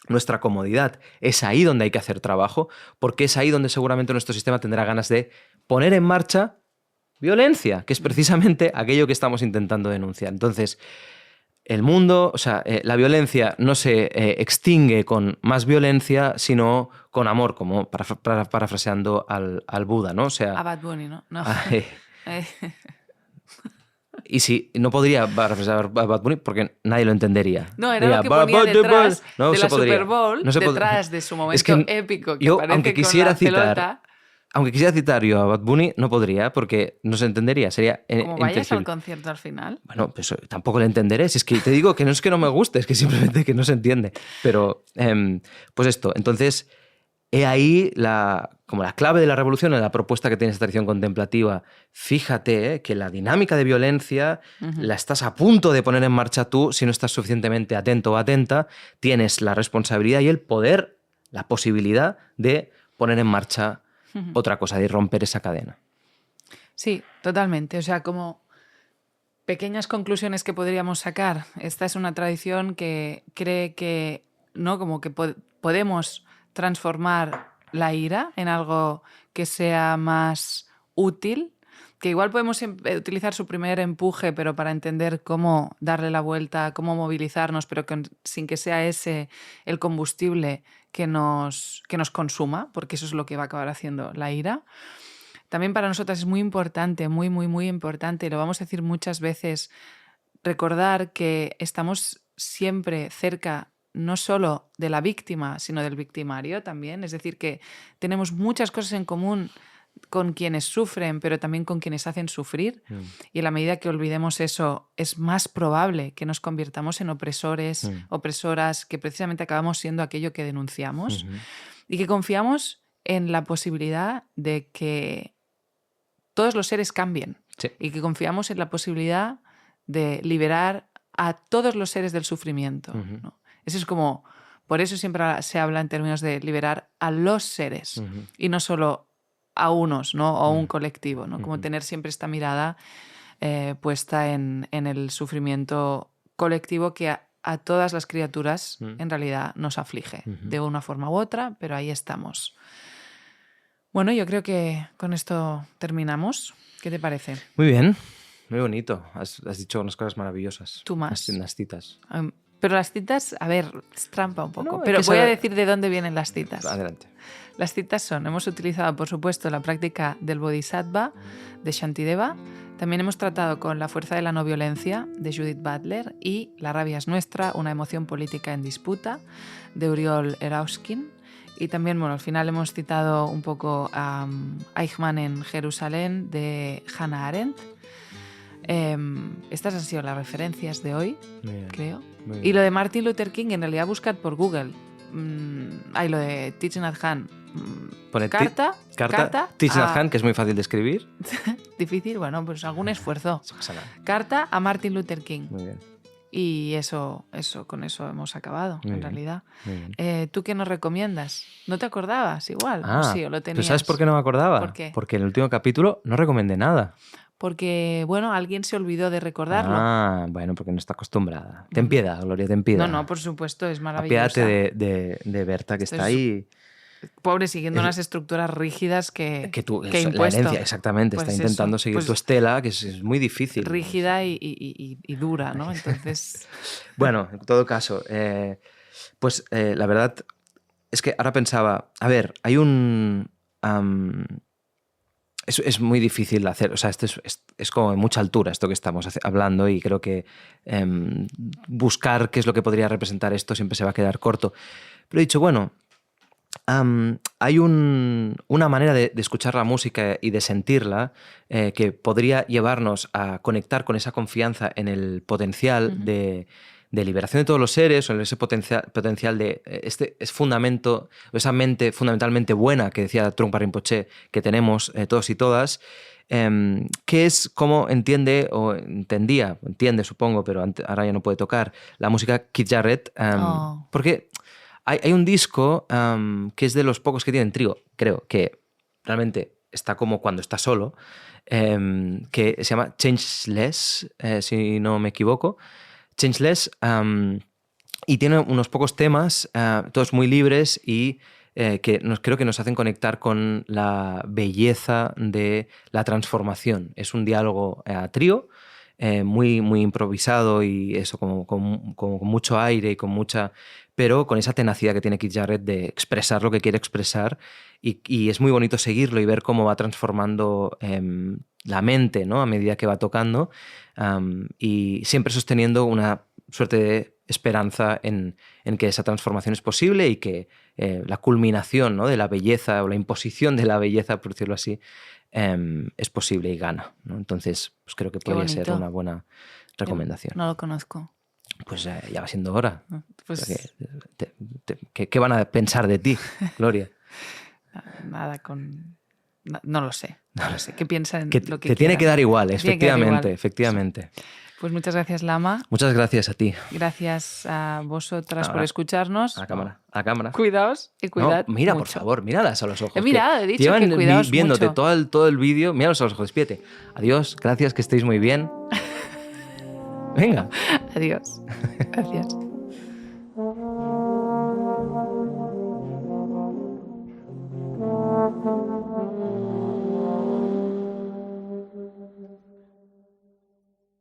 nuestra comodidad. Es ahí donde hay que hacer trabajo, porque es ahí donde seguramente nuestro sistema tendrá ganas de poner en marcha violencia, que es precisamente aquello que estamos intentando denunciar. Entonces, el mundo, o sea, la violencia no se extingue con más violencia, sino con amor, como parafraseando al Buda, ¿no? O sea, a Bad Bunny, ¿no? Y si no podría parafrasear a Bad Bunny porque nadie lo entendería. No, era lo que ponía detrás de la Super Bowl, no detrás de su momento épico, que yo, parece aunque con quisiera la pelota. Aunque quisiera citar yo a Bad Bunny, no podría, porque no se entendería. Sería como vayas al concierto al final. Bueno, pues tampoco le entenderé. Si es que te digo que no es que no me guste, es que simplemente que no se entiende. Pero, pues esto. Entonces, he ahí como la clave de la revolución, en la propuesta que tiene esta tradición contemplativa. Fíjate que la dinámica de violencia la estás a punto de poner en marcha tú si no estás suficientemente atento o atenta. Tienes la responsabilidad y el poder, la posibilidad de poner en marcha otra cosa, de romper esa cadena. Sí, totalmente. O sea, como pequeñas conclusiones que podríamos sacar. Esta es una tradición que cree que, ¿no? Como que podemos transformar la ira en algo que sea más útil, que igual podemos utilizar su primer empuje, pero para entender cómo darle la vuelta, cómo movilizarnos, pero sin que sea ese el combustible que nos consuma, porque eso es lo que va a acabar haciendo la ira. También para nosotras es muy importante, muy, muy, muy importante, y lo vamos a decir muchas veces, recordar que estamos siempre cerca no solo de la víctima, sino del victimario también. Es decir, que tenemos muchas cosas en común con quienes sufren, pero también con quienes hacen sufrir. Y en la medida que olvidemos eso, es más probable que nos convirtamos en opresores, opresoras, que precisamente acabamos siendo aquello que denunciamos. Y que confiamos en la posibilidad de que todos los seres cambien. Sí. Y que confiamos en la posibilidad de liberar a todos los seres del sufrimiento, ¿no? Eso es como, por eso siempre se habla en términos de liberar a los seres y no solo a unos, ¿no? O a un colectivo, ¿no? Como tener siempre esta mirada puesta en el sufrimiento colectivo que a todas las criaturas en realidad nos aflige de una forma u otra, pero ahí estamos. Bueno, yo creo que con esto terminamos. ¿Qué te parece? Muy bien, muy bonito. Has dicho unas cosas maravillosas. Tú más. Las citas. Pero las citas, a ver, es trampa un poco. No, pero voy a decir de dónde vienen las citas. Adelante. Las citas hemos utilizado, por supuesto, la práctica del Bodhisattva de Shantideva. También hemos tratado con La fuerza de la no violencia de Judith Butler y La rabia es nuestra, una emoción política en disputa de Uriol Erauskin. Y también, bueno, al final hemos citado un poco a Eichmann en Jerusalén de Hannah Arendt. Estas han sido las referencias de hoy, creo. Y lo de Martin Luther King, en realidad buscad por Google. Hay lo de Thich Nhat Hanh. Carta. Thich Nhat Hanh, que es muy fácil de escribir. Difícil, bueno, pues algún esfuerzo. Carta a Martin Luther King. Muy bien. Y con eso hemos acabado, Muy en bien, realidad. muy bien. ¿Tú qué nos recomiendas? ¿No te acordabas igual? Sí, ¿o lo tenías? ¿Tú sabes por qué no me acordaba? ¿Por qué? Porque en el último capítulo no recomendé nada. porque, bueno, alguien se olvidó de recordarlo. Ah, bueno, porque no está acostumbrada. Ten piedad, Gloria, ten piedad. No, por supuesto, es maravillosa. Apiádate de Berta, que Esto está es ahí. Pobre, siguiendo unas estructuras rígidas que La impuesto. herencia, exactamente. Pues está intentando eso, seguir pues tu estela, que es muy difícil. rígida y dura, ¿no? Entonces... Bueno, en todo caso, la verdad es que ahora pensaba, a ver, hay un... es muy difícil hacer, o sea, esto es como en mucha altura esto que estamos hablando, y creo que buscar qué es lo que podría representar esto siempre se va a quedar corto. Pero he dicho, bueno, hay una manera de escuchar la música y de sentirla que podría llevarnos a conectar con esa confianza en el potencial de liberación de todos los seres, o en ese potencial de es fundamento, esa mente fundamentalmente buena que decía Trungpa Rinpoche que tenemos todos y todas, que es como entiende supongo, pero ahora ya no puede tocar la música Keith Jarrett, porque hay un disco que es de los pocos que tienen trío, creo, que realmente está como cuando está solo, que se llama Changeless, si no me equivoco. Changeless, y tiene unos pocos temas, todos muy libres y que creo que nos hacen conectar con la belleza de la transformación. Es un diálogo a trío, muy, muy improvisado y eso, como con mucho aire y con mucha... pero con esa tenacidad que tiene Keith Jarrett de expresar lo que quiere expresar, y es muy bonito seguirlo y ver cómo va transformando la mente, ¿no? A medida que va tocando, y siempre sosteniendo una suerte de esperanza en que esa transformación es posible y que la culminación, ¿no?, de la belleza, o la imposición de la belleza, por decirlo así, es posible y gana, ¿no? Entonces, pues creo que podría ser una buena recomendación. No lo conozco. Pues ya va siendo hora. Pues... ¿Qué van a pensar de ti, Gloria? Nada con... No lo sé. No lo sé. ¿Qué piensan? Lo que te tiene que dar igual, efectivamente. Efectivamente. Pues muchas gracias, Lama. Muchas gracias a ti. Gracias a vosotras por escucharnos. A la cámara. Cuidaos y cuidad. No, mira, mucho. por favor, míralas a los ojos. He mirado, he dicho llevan que cuidaos viéndote mucho. todo el vídeo. Míralos a los ojos, despídete. Adiós, gracias, que estéis muy bien. Venga. Adiós. Gracias.